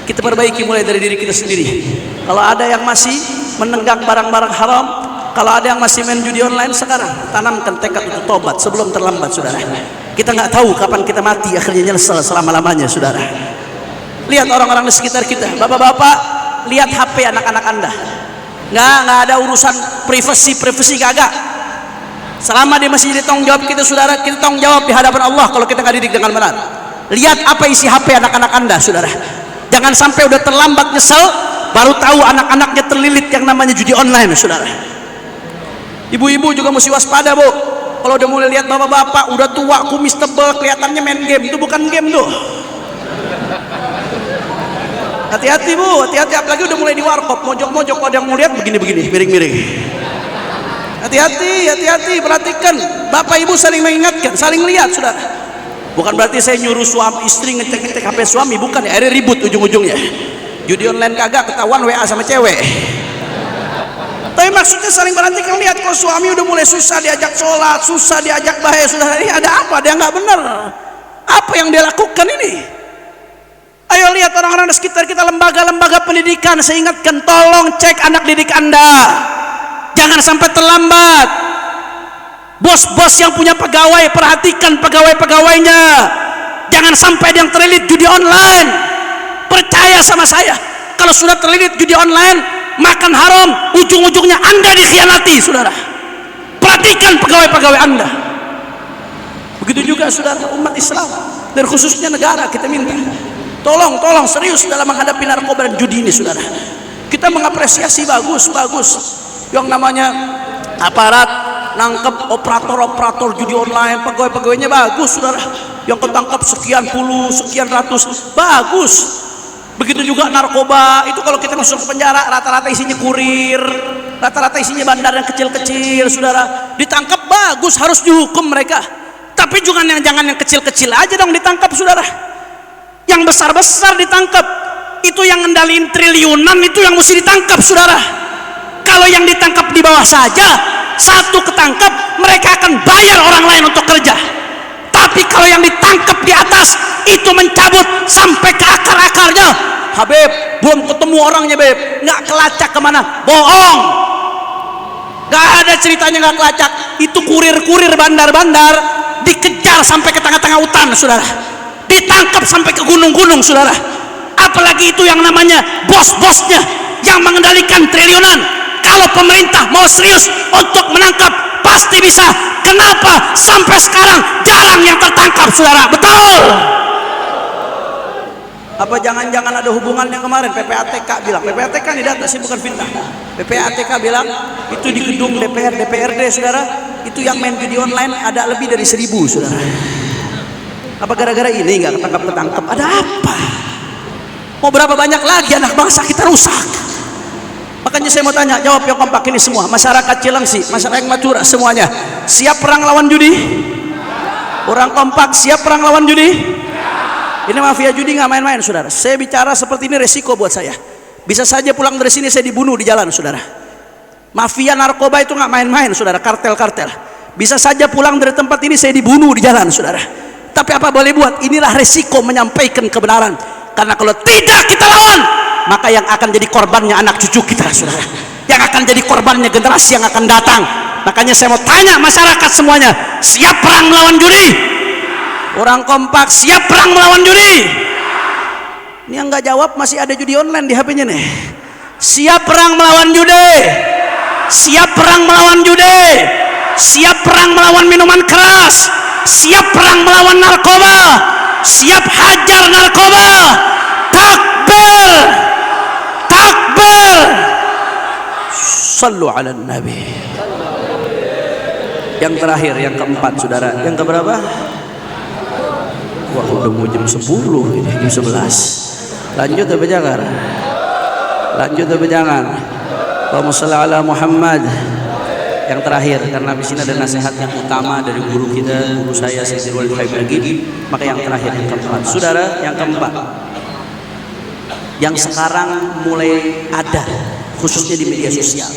Kita perbaiki mulai dari diri kita sendiri. Kalau ada yang masih menenggak barang-barang haram, kalau ada yang masih main judi online, sekarang tanamkan tekad untuk tobat sebelum terlambat saudara. Kita nggak tahu kapan kita mati, akhirnya nyesel selama-lamanya saudara. Lihat orang-orang di sekitar kita, bapak-bapak, lihat HP anak-anak anda. Nggak ada urusan privasi kagak. Selama dia masih jadi tanggung jawab kita saudara, kita tanggung jawab di hadapan Allah kalau kita nggak didik dengan benar. Lihat apa isi HP anak-anak anda saudara. Jangan sampai udah terlambat nyesel baru tahu anak-anaknya terlilit yang namanya judi online saudara. Ibu-ibu juga mesti waspada Bu. Kalau udah mulai lihat bapak-bapak udah tua, kumis tebal, kelihatannya main game, itu bukan game tuh. Hati-hati Bu, hati-hati, apalagi udah mulai di warkop, mojok-mojok, kalau ada yang mau lihat begini-begini, miring-miring. Hati-hati, hati-hati, perhatikan. Bapak Ibu saling mengingatkan, saling lihat sudah. Bukan berarti saya nyuruh suami istri ngecek-ngecek HP suami, bukan ya, akhirnya ribut ujung-ujungnya. Judi online kagak, ketahuan WA sama cewek. Tapi maksudnya saling perhatikan, lihat kalau suami udah mulai susah diajak sholat, susah diajak bahaya, sudah ini ada apa? Dia nggak benar. Apa yang dia lakukan ini? Ayo lihat orang-orang di sekitar kita, lembaga-lembaga pendidikan, saya ingatkan, tolong cek anak didik Anda. Jangan sampai terlambat. Bos-bos yang punya pegawai, perhatikan pegawai-pegawainya. Jangan sampai ada yang terlilit judi online. Percaya sama saya, kalau sudah terlilit judi online, makan haram, ujung-ujungnya Anda dikhianati saudara. Perhatikan pegawai-pegawai Anda. Begitu juga saudara umat Islam, dan khususnya negara, kita minta tolong serius dalam menghadapi narkoba dan judi ini saudara. Kita mengapresiasi bagus yang namanya aparat nangkep operator-operator judi online, pegawai-pegawainya bagus, saudara. Yang ketangkep sekian puluh, sekian ratus, bagus. Begitu juga narkoba, itu kalau kita masuk ke penjara rata-rata isinya kurir, rata-rata isinya bandar yang kecil-kecil, saudara. Ditangkap bagus, harus dihukum mereka. Tapi jangan yang kecil-kecil aja dong ditangkap, saudara. Yang besar-besar ditangkap. Itu yang ngendaliin triliunan, itu yang mesti ditangkap, saudara. Kalau yang ditangkap di bawah saja, satu ketangkap, mereka akan bayar orang lain untuk kerja. Tapi kalau yang ditangkap di atas, itu mencabut sampai ke akar-akarnya. Habib, belum ketemu orangnya, Beb. Nggak kelacak kemana? Bohong. Nggak ada ceritanya nggak kelacak. Itu kurir-kurir bandar-bandar dikejar sampai ke tengah-tengah hutan, saudara. Ditangkap sampai ke gunung-gunung, saudara. Apalagi itu yang namanya bos-bosnya yang mengendalikan triliunan. Kalau pemerintah mau serius untuk menangkap, pasti bisa. Kenapa sampai sekarang jarang yang tertangkap, saudara? Betul. Apa jangan-jangan ada hubungannya kemarin PPATK bilang, PPATK ini data sih, bukan fitnah. PPATK bilang itu di gedung DPR, DPRD, saudara, itu yang main judi online ada lebih dari 1000, saudara. Apa gara-gara ini nggak ketangkap? Ada apa? Mau berapa banyak lagi anak bangsa kita rusak? Makanya saya mau tanya, jawab yang kompak ini semua. Masyarakat Cilengsi, masyarakat Madura, semuanya siap perang lawan judi? Orang kompak siap perang lawan judi? Ini mafia judi nggak main-main, saudara. Saya bicara seperti ini resiko buat saya. Bisa saja pulang dari sini saya dibunuh di jalan, saudara. Mafia narkoba itu nggak main-main, saudara. Kartel-kartel. Bisa saja pulang dari tempat ini saya dibunuh di jalan, saudara. Tapi apa boleh buat? Inilah resiko menyampaikan kebenaran. Karena kalau tidak kita lawan, maka yang akan jadi korbannya anak cucu kita, saudara. Yang akan jadi korbannya generasi yang akan datang. Makanya saya mau tanya masyarakat semuanya, siap perang melawan judi? Orang kompak siap perang melawan judi? Ini yang nggak jawab masih ada judi online di HP-nya nih. Siap perang melawan judi? Siap perang melawan judi? Siap perang melawan minuman keras? Siap perang melawan narkoba? Siap hajar narkoba? Takbir! Takbir! Sallu ala nabi. Yang terakhir, yang keempat, saudara. Yang keberapa? Wah, udah mau jam 10 ini, jam 11. Lanjut apa jangan? Lanjut apa jangan? Allahumma shalli ala Muhammad. Yang terakhir, karena di sini ada nasihat yang utama dari guru kita, guru saya Sayyidul Walid Habib Nagib. Maka yang terakhir, yang keempat, saudara, yang keempat, yang sekarang mulai ada, khususnya di media sosial.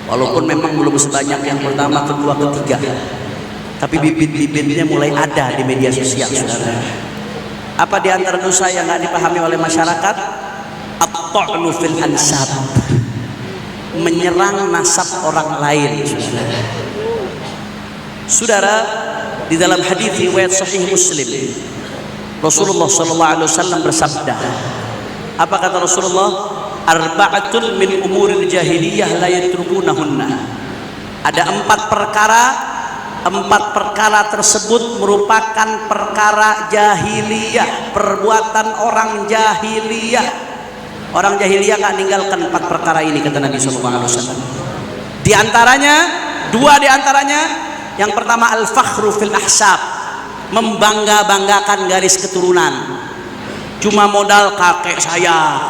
Walaupun memang belum sebanyak yang pertama, kedua, ketiga, tapi bibit-bibitnya mulai ada di media sosial, saudara. Apa di antara dosa yang nggak dipahami oleh masyarakat? At-ta'nu fil ansab, menyerang nasab orang lain, saudara. Saudara, di dalam hadis riwayat Sahih Muslim, Rasulullah SAW bersabda, apa kata Rasulullah? Arba'atun min umuril jahiliyah la yatrukunahunna. Ada 4 perkara tersebut merupakan perkara jahiliyah, perbuatan orang jahiliyah. Orang jahiliyah nggak ninggalkan 4 perkara ini, kata Nabi SAW. Di antaranya, 2 di antaranya, yang pertama al-fakhru fil ahsab, membangga-banggakan garis keturunan. Cuma modal kakek saya,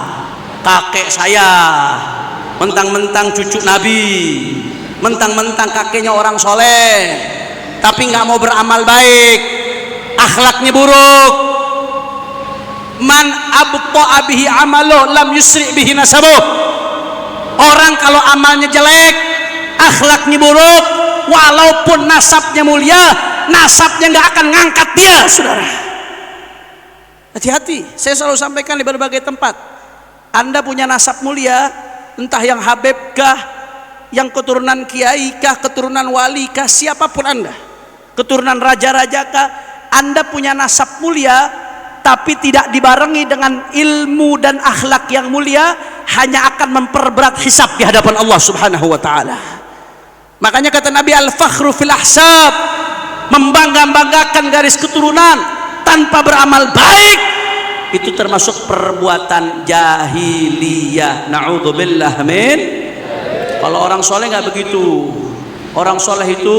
mentang-mentang cucu Nabi, mentang-mentang kakeknya orang soleh, tapi nggak mau beramal baik, akhlaknya buruk. Man abta'a bihi amalu lam yusri bihi nasabuh. Orang kalau amalnya jelek, akhlaknya buruk, walaupun nasabnya mulia, nasabnya nggak akan ngangkat dia, saudara. Hati-hati, saya selalu sampaikan di berbagai tempat. Anda punya nasab mulia, entah yang Habib kah, yang keturunan kiai kah, keturunan wali kah, siapapun Anda, keturunan raja-raja kah, Anda punya nasab mulia, tapi tidak dibarengi dengan ilmu dan akhlak yang mulia, hanya akan memperberat hisab di hadapan Allah Subhanahu wa taala. Makanya kata Nabi, al-fakhru fil ahsab, membangga-banggakan garis keturunan tanpa beramal baik, itu termasuk perbuatan jahiliyah. Na'udzubillah min. Kalau orang soleh nggak begitu. Orang soleh itu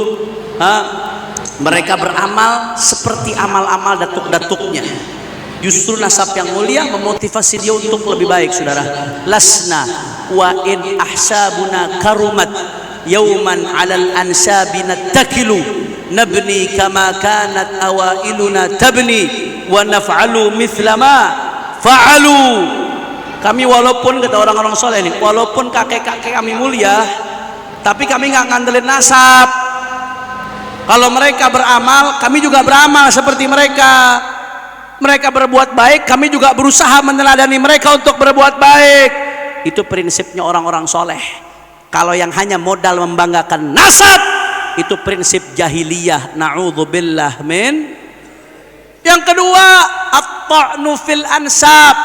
mereka beramal seperti amal-amal datuk-datuknya. Justru nasab yang mulia memotivasi dia untuk lebih baik, saudara. Lasna wa in ahsabuna karumat yauman 'alal ansabi nattakilu nabni kama kanat awailuna tabni wa naf'alu mithla ma fa'alu. Kami walaupun, kata orang-orang soleh ini, walaupun kakek-kakek kami mulia, tapi kami nggak ngandelin nasab. Kalau mereka beramal, kami juga beramal seperti mereka. Mereka berbuat baik, kami juga berusaha meneladani mereka untuk berbuat baik. Itu prinsipnya orang-orang soleh. Kalau yang hanya modal membanggakan nasab, itu prinsip jahiliyah. Na'udzubillah min. Yang kedua, at-ta'nu fil ansab.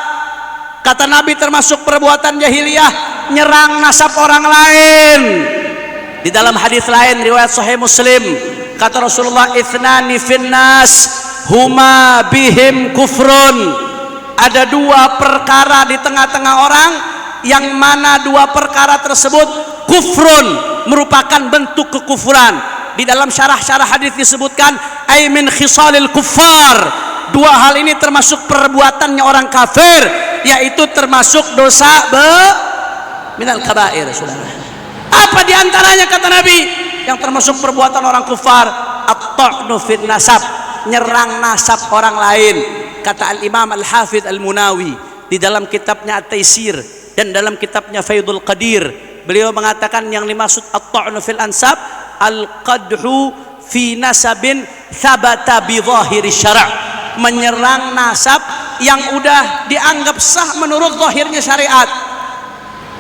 Kata Nabi termasuk perbuatan jahiliyah nyerang nasab orang lain. Di dalam hadis lain riwayat Sahih Muslim, kata Rasulullah, "Ithnani finnas huma bihim kufrun." Ada dua perkara di tengah-tengah orang yang mana dua perkara tersebut kufrun, merupakan bentuk kekufuran. Di dalam syarah-syarah hadis disebutkan ay min khisalil kuffar. Dua hal ini termasuk perbuatannya orang kafir, yaitu termasuk dosa minal kabair, saudara. Apa diantaranya kata Nabi yang termasuk perbuatan orang kufar? At-ta'nu fin nasab, nyerang nasab orang lain. Kata Al-Imam Al-Hafidh Al-Munawi di dalam kitabnya At-Taisir dan dalam kitabnya Faidul Qadir, beliau mengatakan yang dimaksud at-ta'nu fil ansab al-qadhu fi nasabin thabata bi dhahiri syara', menyerang nasab yang udah dianggap sah menurut zahirnya syariat.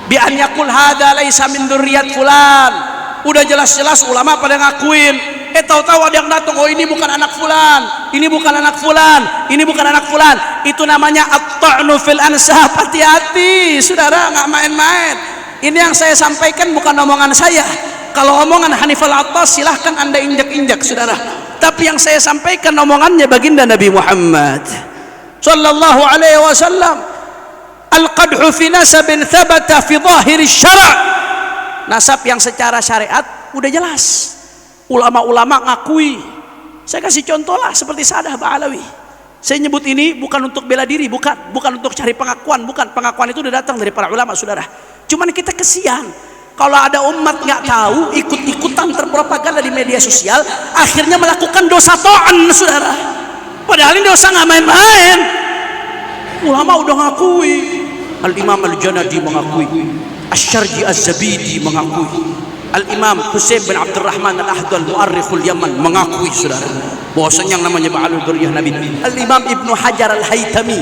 Bi an yaqul hadza laisa min dzurriyyat fulan. Udah jelas-jelas ulama pada ngakuin, tahu-tahu ada yang datang, oh ini bukan anak fulan, ini bukan anak fulan, ini bukan anak fulan. Itu namanya at-ta'nu fil ansab. Hati-hati, saudara, nggak main-main. Ini yang saya sampaikan bukan omongan saya. Kalau omongan Hanifal Attas silahkan anda injak-injak, saudara. Tapi yang saya sampaikan omongannya baginda Nabi Muhammad sallallahu alaihi wasallam. Al-qadhu fi nasabin thabata fi dhahiri syara'. Nasab yang secara syariat udah jelas, ulama-ulama ngakui. Saya kasih contoh lah, seperti Sa'dah Ba'alawi. Saya nyebut ini bukan untuk bela diri, bukan untuk cari pengakuan, bukan. Pengakuan itu udah datang dari para ulama, saudara. Cuman kita kesian kalau ada umat nggak tahu, ikut-ikutan terpropaganda di media sosial, akhirnya melakukan dosa ta'an, saudara. Padahal ini dosa nggak main-main. Ulama udah ngakui. Al-Imam Al-Janadi mengakui, Asy-Syarji Az-Zabidi mengakui, Al-Imam Husain bin Abdurrahman Al-Ahdal Mu'arrikhul Yaman mengakui, saudara, bahwasanya yang namanya Ba'alul Dzurriyyah Nabi. Al-Imam Ibnu Hajar Al-Haytami,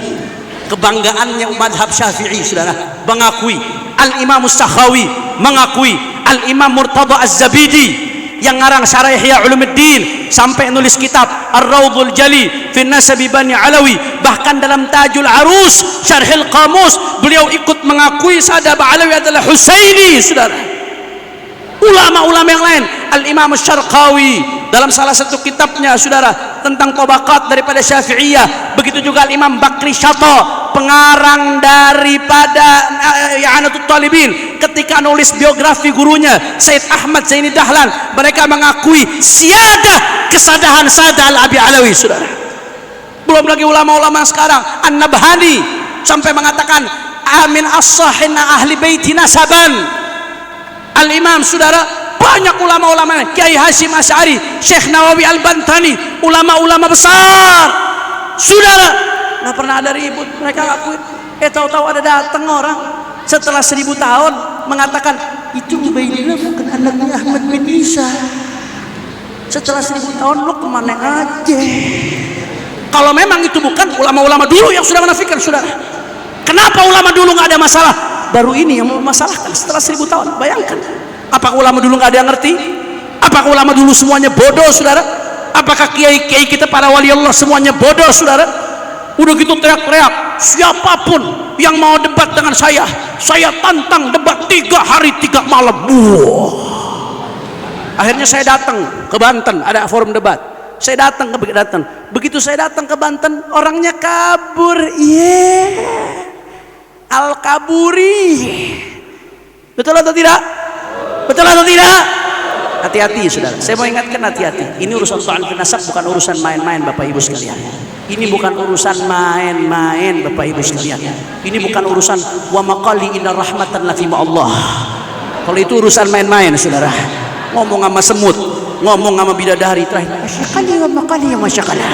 kebanggaannya mazhab Syafi'i, saudara, mengakui. Al-Imam As-Sakhawi mengakui. Al-Imam Murtada Az-Zabidi yang ngarang Syarah Ihya Ulumuddin sampai nulis kitab Ar-Raudhul Jali fi Nasabi Bani Alawi. Bahkan dalam Tajul Arus Syarhil Qamus beliau ikut mengakui Sa'dah Ba'alawi adalah Husaini, saudara. Ulama-ulama yang lain, Al-Imam Asy-Syarqawi dalam salah satu kitabnya, saudara, tentang tabaqat daripada Syafi'iyah. Begitu juga Al-Imam Bakri Syata, pengarang daripada I'anatul Talibin, ketika nulis biografi gurunya Said Ahmad Zaini Dahlan, mereka mengakui siadah kesadahan Sa'dah Al-Abi Alawi, saudara. Belum lagi ulama-ulama sekarang, An-Nabhani sampai mengatakan amin as-sahina ahli baiti nasaban. Al-Imam, saudara, banyak ulama-ulama, Kiai Hasyim Asy'ari, Syekh Nawawi Al-Bantani, ulama-ulama besar, saudara, nggak pernah ada ribut. Mereka ngakuin, tahu-tahu ada datang orang setelah 1000 tahun mengatakan itu Ubaidillah bukan anaknya Ahmad bin Isa. Setelah 1000 tahun lo kemana aja? Kalau memang itu bukan ulama-ulama dulu yang sudah menafikan, saudara, kenapa ulama dulu nggak ada masalah? Baru ini yang memasalahkan setelah 1000 tahun. Bayangkan, apakah ulama dulu nggak ada yang ngerti? Apakah ulama dulu semuanya bodoh, saudara? Apakah kiai-kiai kita para wali Allah semuanya bodoh, saudara? Udah gitu teriak-teriak, siapapun yang mau debat dengan saya tantang debat 3 hari 3 malam. Akhirnya saya datang ke Banten, ada forum debat. Saya datang ke Banten. Begitu saya datang ke Banten, orangnya kabur. Al-Kaburi. Betul atau tidak? Betul atau tidak? Hati-hati saudara. Saya mau ingatkan hati-hati. Ini urusan ta'an fil nasab, bukan urusan main-main Bapak Ibu sekalian. Ini bukan urusan main-main Bapak Ibu sekalian. Ini bukan urusan wa maqali inna rahmatan lafi Allah. Kalau itu urusan main-main saudara. Ngomong sama semut, ngomong sama bidadari terakhir. Masyakali wa maqali ya masyakala.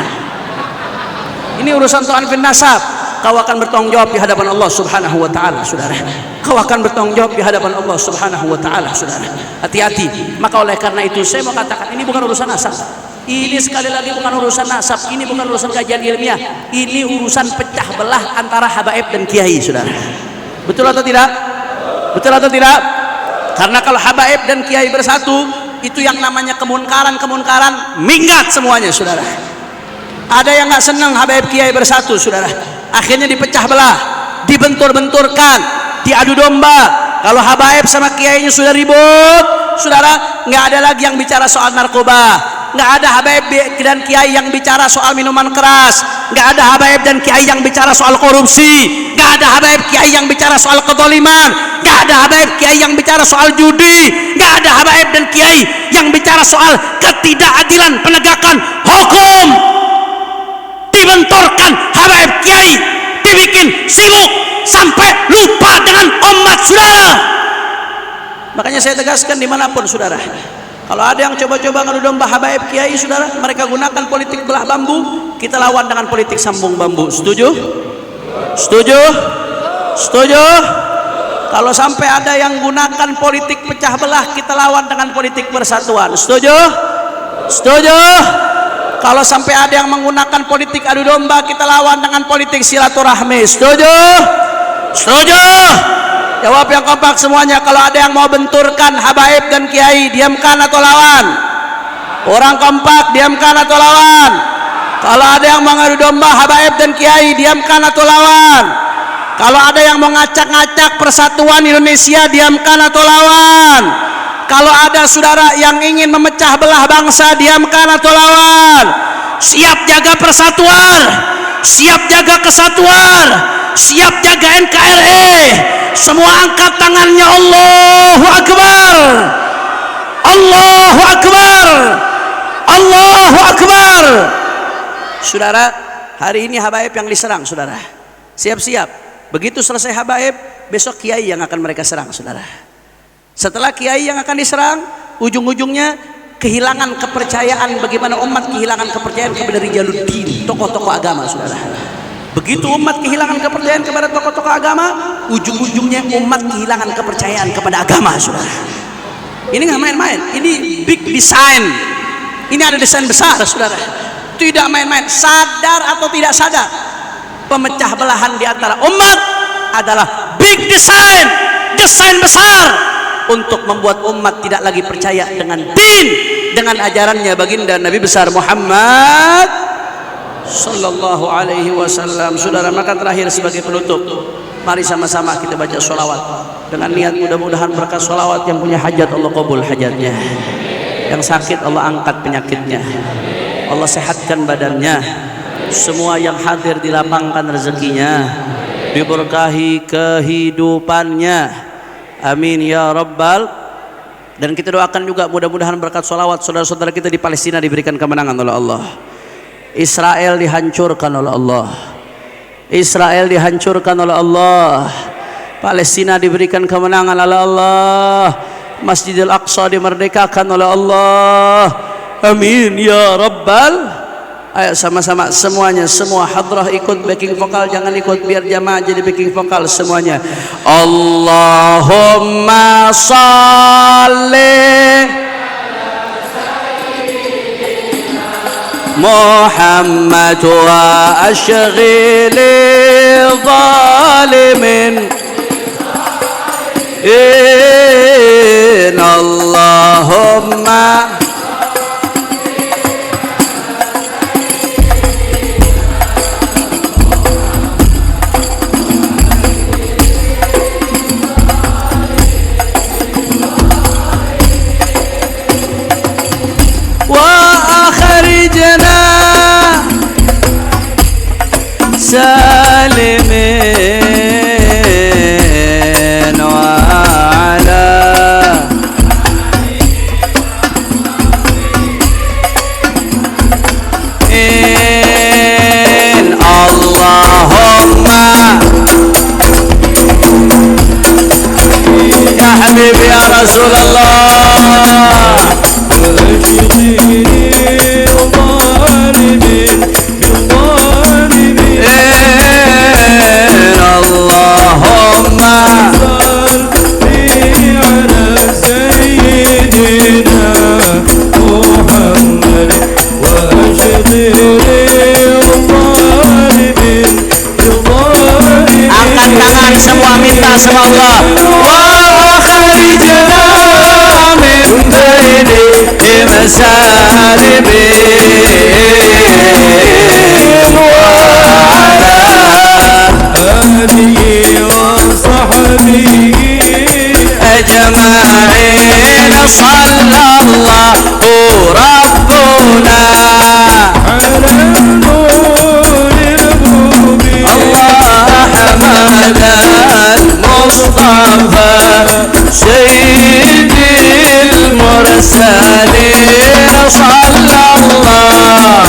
Ini urusan ta'an fil nasab. Kau akan bertanggung jawab di hadapan Allah Subhanahu wa taala, saudara. Kau akan bertanggung jawab di hadapan Allah Subhanahu wa taala, saudara. Hati-hati. Maka oleh karena itu saya mau katakan ini bukan urusan nasab. Ini sekali lagi bukan urusan nasab, ini bukan urusan kajian ilmiah. Ini urusan pecah belah antara habaib dan kiai, saudara. Betul atau tidak? Betul atau tidak? Karena kalau habaib dan kiai bersatu, itu yang namanya kemunkaran minggat semuanya, saudara. Ada yang nggak senang habaib kiai bersatu, saudara. Akhirnya dipecah belah, dibentur-benturkan, diadu domba. Kalau habaib sama kiainya sudah ribut, saudara, nggak ada lagi yang bicara soal narkoba, nggak ada habaib dan kiai yang bicara soal minuman keras, nggak ada habaib dan kiai yang bicara soal korupsi, nggak ada habaib kiai yang bicara soal kezaliman, nggak ada habaib kiai yang bicara soal judi, nggak ada habaib dan kiai yang bicara soal ketidakadilan penegakan hukum. Dibenturkan habaib kiai, dibikin sibuk sampai lupa dengan umat, saudara. Makanya saya tegaskan dimanapun, saudara, kalau ada yang coba-coba ngadu domba habaib kiai, saudara, mereka gunakan politik belah bambu, kita lawan dengan politik sambung bambu. Setuju? Setuju? Setuju? Kalau sampai ada yang gunakan politik pecah belah, kita lawan dengan politik persatuan. Setuju? Setuju? Kalau sampai ada yang menggunakan politik adu domba, kita lawan dengan politik silaturahmi. Setuju? Setuju? Jawab yang kompak semuanya. Kalau ada yang mau benturkan habaib dan kiai, diamkan atau lawan? Orang kompak, diamkan atau lawan? Kalau ada yang mau adu domba habaib dan kiai, diamkan atau lawan? Kalau ada yang mau ngacak-ngacak persatuan Indonesia, diamkan atau lawan? Kalau ada saudara yang ingin memecah belah bangsa, diamkan atau lawan? Siap jaga persatuan, siap jaga kesatuan, siap jaga NKRI. Semua angkat tangannya. Allahu Akbar, Allahu Akbar, Allahu Akbar. Saudara, hari ini habaib yang diserang, saudara. Siap-siap. Begitu selesai habaib, besok kiai yang akan mereka serang, saudara. Setelah kiai yang akan diserang, ujung-ujungnya kehilangan kepercayaan. Bagaimana umat kehilangan kepercayaan kepada Rijaluddin, tokoh-tokoh agama, saudara. Begitu umat kehilangan kepercayaan kepada tokoh-tokoh agama, ujung-ujungnya umat kehilangan kepercayaan kepada agama, saudara. Ini nggak main-main, ini big design. Ini ada desain besar, saudara. Tidak main-main, sadar atau tidak sadar, pemecah belahan di antara umat adalah big design, desain besar untuk membuat umat tidak lagi percaya dengan din, dengan ajarannya baginda Nabi besar Muhammad sallallahu alaihi wasallam. Saudara, maka terakhir sebagai penutup, mari sama-sama kita baca sholawat dengan niat mudah-mudahan berkah sholawat. Yang punya hajat Allah kabul hajatnya, yang sakit Allah angkat penyakitnya, Allah sehatkan badannya, semua yang hadir dilapangkan rezekinya, diberkahi kehidupannya. Amin ya rabbal. Dan kita doakan juga mudah-mudahan berkat sholawat saudara-saudara kita di Palestina diberikan kemenangan oleh Allah. Israel dihancurkan oleh Allah, Israel dihancurkan oleh Allah. Palestina diberikan kemenangan oleh Allah. Masjidil Aqsa dimerdekakan oleh Allah. Amin ya rabbal. Ayo sama-sama semuanya, semua hadrah ikut backing vokal, jangan ikut biar jamaah jadi backing vokal semuanya. Allahumma shalli Muhammad wa ashghili zalimin in Allahumma سالمين وعافين حبيبي يا رسول الله اللهم angkat tangan semua minta sama Allah wa kharijna min baini masalibi أجمعين صلى الله ربنا على النور المبين الله حمد المصطفى سيد المرسلين صلى الله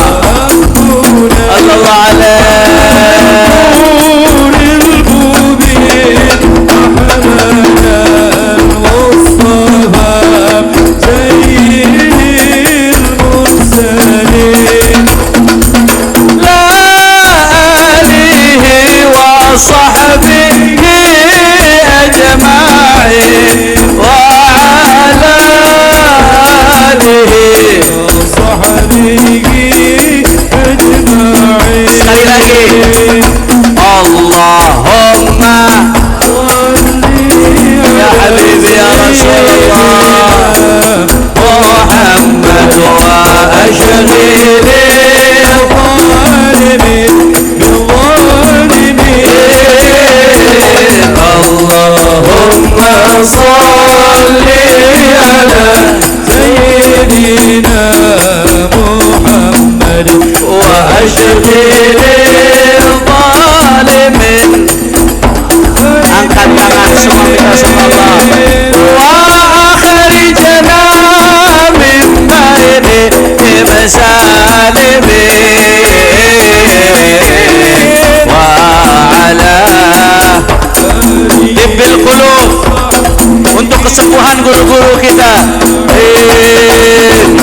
kesembuhan guru-guru kita.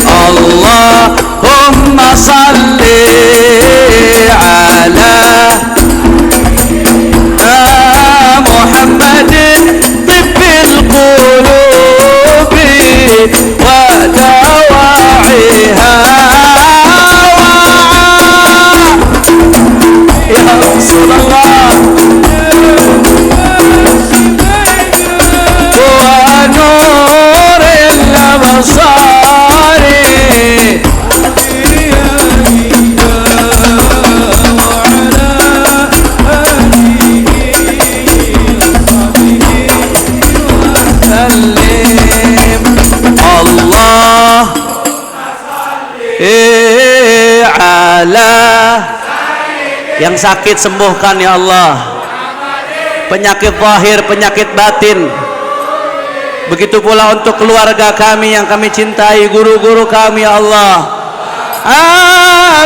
Allahumma salli ala Muhammadin tibbil qulubi wa dawa'iha ya Rasulullah yang sakit sembuhkan ya Allah, penyakit zahir, penyakit batin. Begitu pula untuk keluarga kami yang kami cintai, guru-guru kami ya Allah,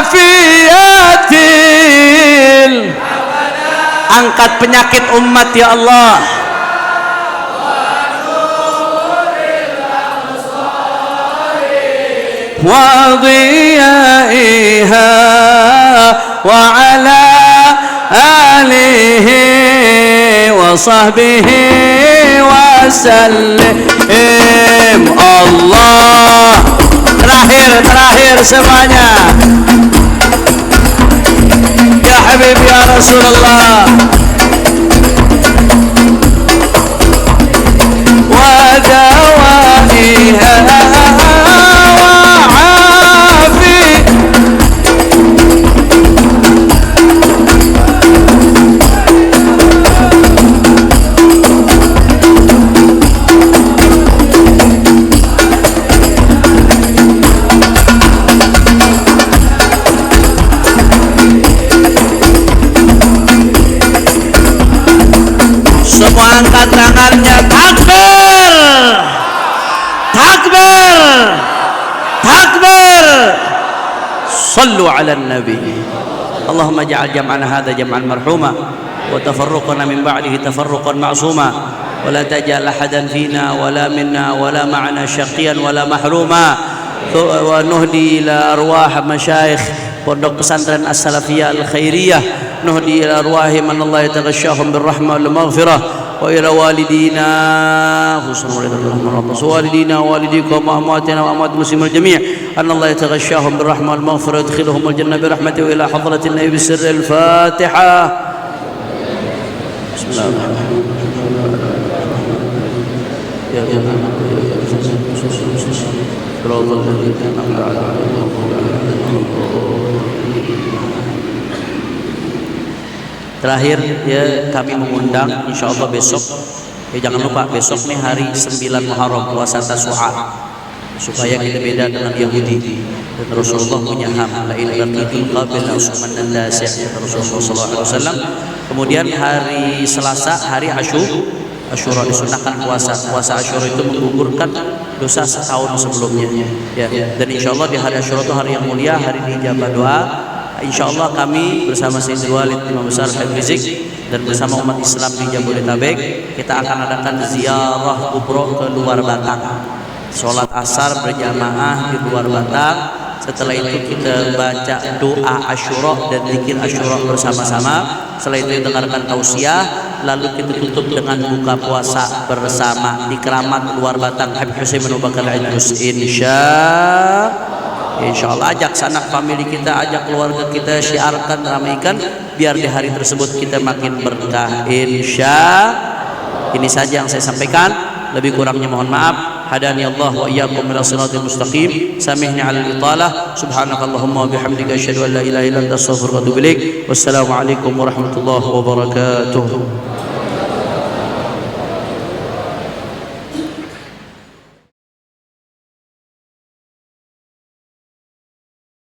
afiatil, angkat penyakit umat ya Allah. Wa dhiyaiha wa ala alihi wa sahbihi wa sallim. Allah, terakhir semuanya ya Habib ya Rasulullah. Wa dawaiha angkat tangannya, takbir, takbir, takbir, sallu ala nabi. اللهم اجعل جمعنا هذا جمعا مرحوما وتفرقنا من بعده تفرقا معصوما ولا تجعل أحدا فينا ولا منا ولا معنا شقيا ولا محروما ونهدي إلى أرواح مشايخ pondok pesantren As-Salafiyah Al-Khairiyah nuhdi ila arwahi man Allah yataghashahum birrahmah wal maghfirah wa ila walidina walidina walidikum wa amwatina wa amwat muslimin jami' an Allah yataghashahum birrahmah wal maghfirah yadkhiluhum al-jannah bi rahmatihi wa ila hadratin nabi sirri al-Fatihah. Terakhir ya kami mengundang insyaallah besok jangan lupa besok nih hari 9 Muharram puasa Tasu'a supaya kita beda dengan Yahudi dan Rasulullah punya ham la in laqitul qabil usman dan dasi Rasulullah sallallahu alaihi wasallam. Kemudian hari Selasa hari Asyura disunahkan puasa Asyura itu menggugurkan dosa setahun sebelumnya ya. Dan insyaallah di hari Asyura itu hari yang mulia, hari dijabah doa. Insyaallah kami bersama Sayyid Walid Imam Besar Habib Rizik dan bersama umat Islam di Jabodetabek kita akan adakan ziarah kubro ke luar Batang, sholat asar berjamaah di luar Batang. Setelah itu kita baca doa Asyura dan zikir Asyura bersama-sama. Setelah itu dengarkan tausiah, lalu kita tutup dengan buka puasa bersama di Keramat luar Batang Habib Husain bin Abu Bakar Al-Idrus. Insyaallah ajak sanak family kita, ajak keluarga kita, syiarkan, ramaikan biar di hari tersebut kita makin berkah Ini saja yang saya sampaikan, lebih kurangnya mohon maaf. Hadani Allah wa iyyakum ila siratal mustaqim. Samihni 'alal italah. Subhanakallahumma wa bihamdika asyhadu an la ilaha illa anta astaghfiruka wa atubu ilaik. Wassalamu alaikum warahmatullahi wabarakatuh.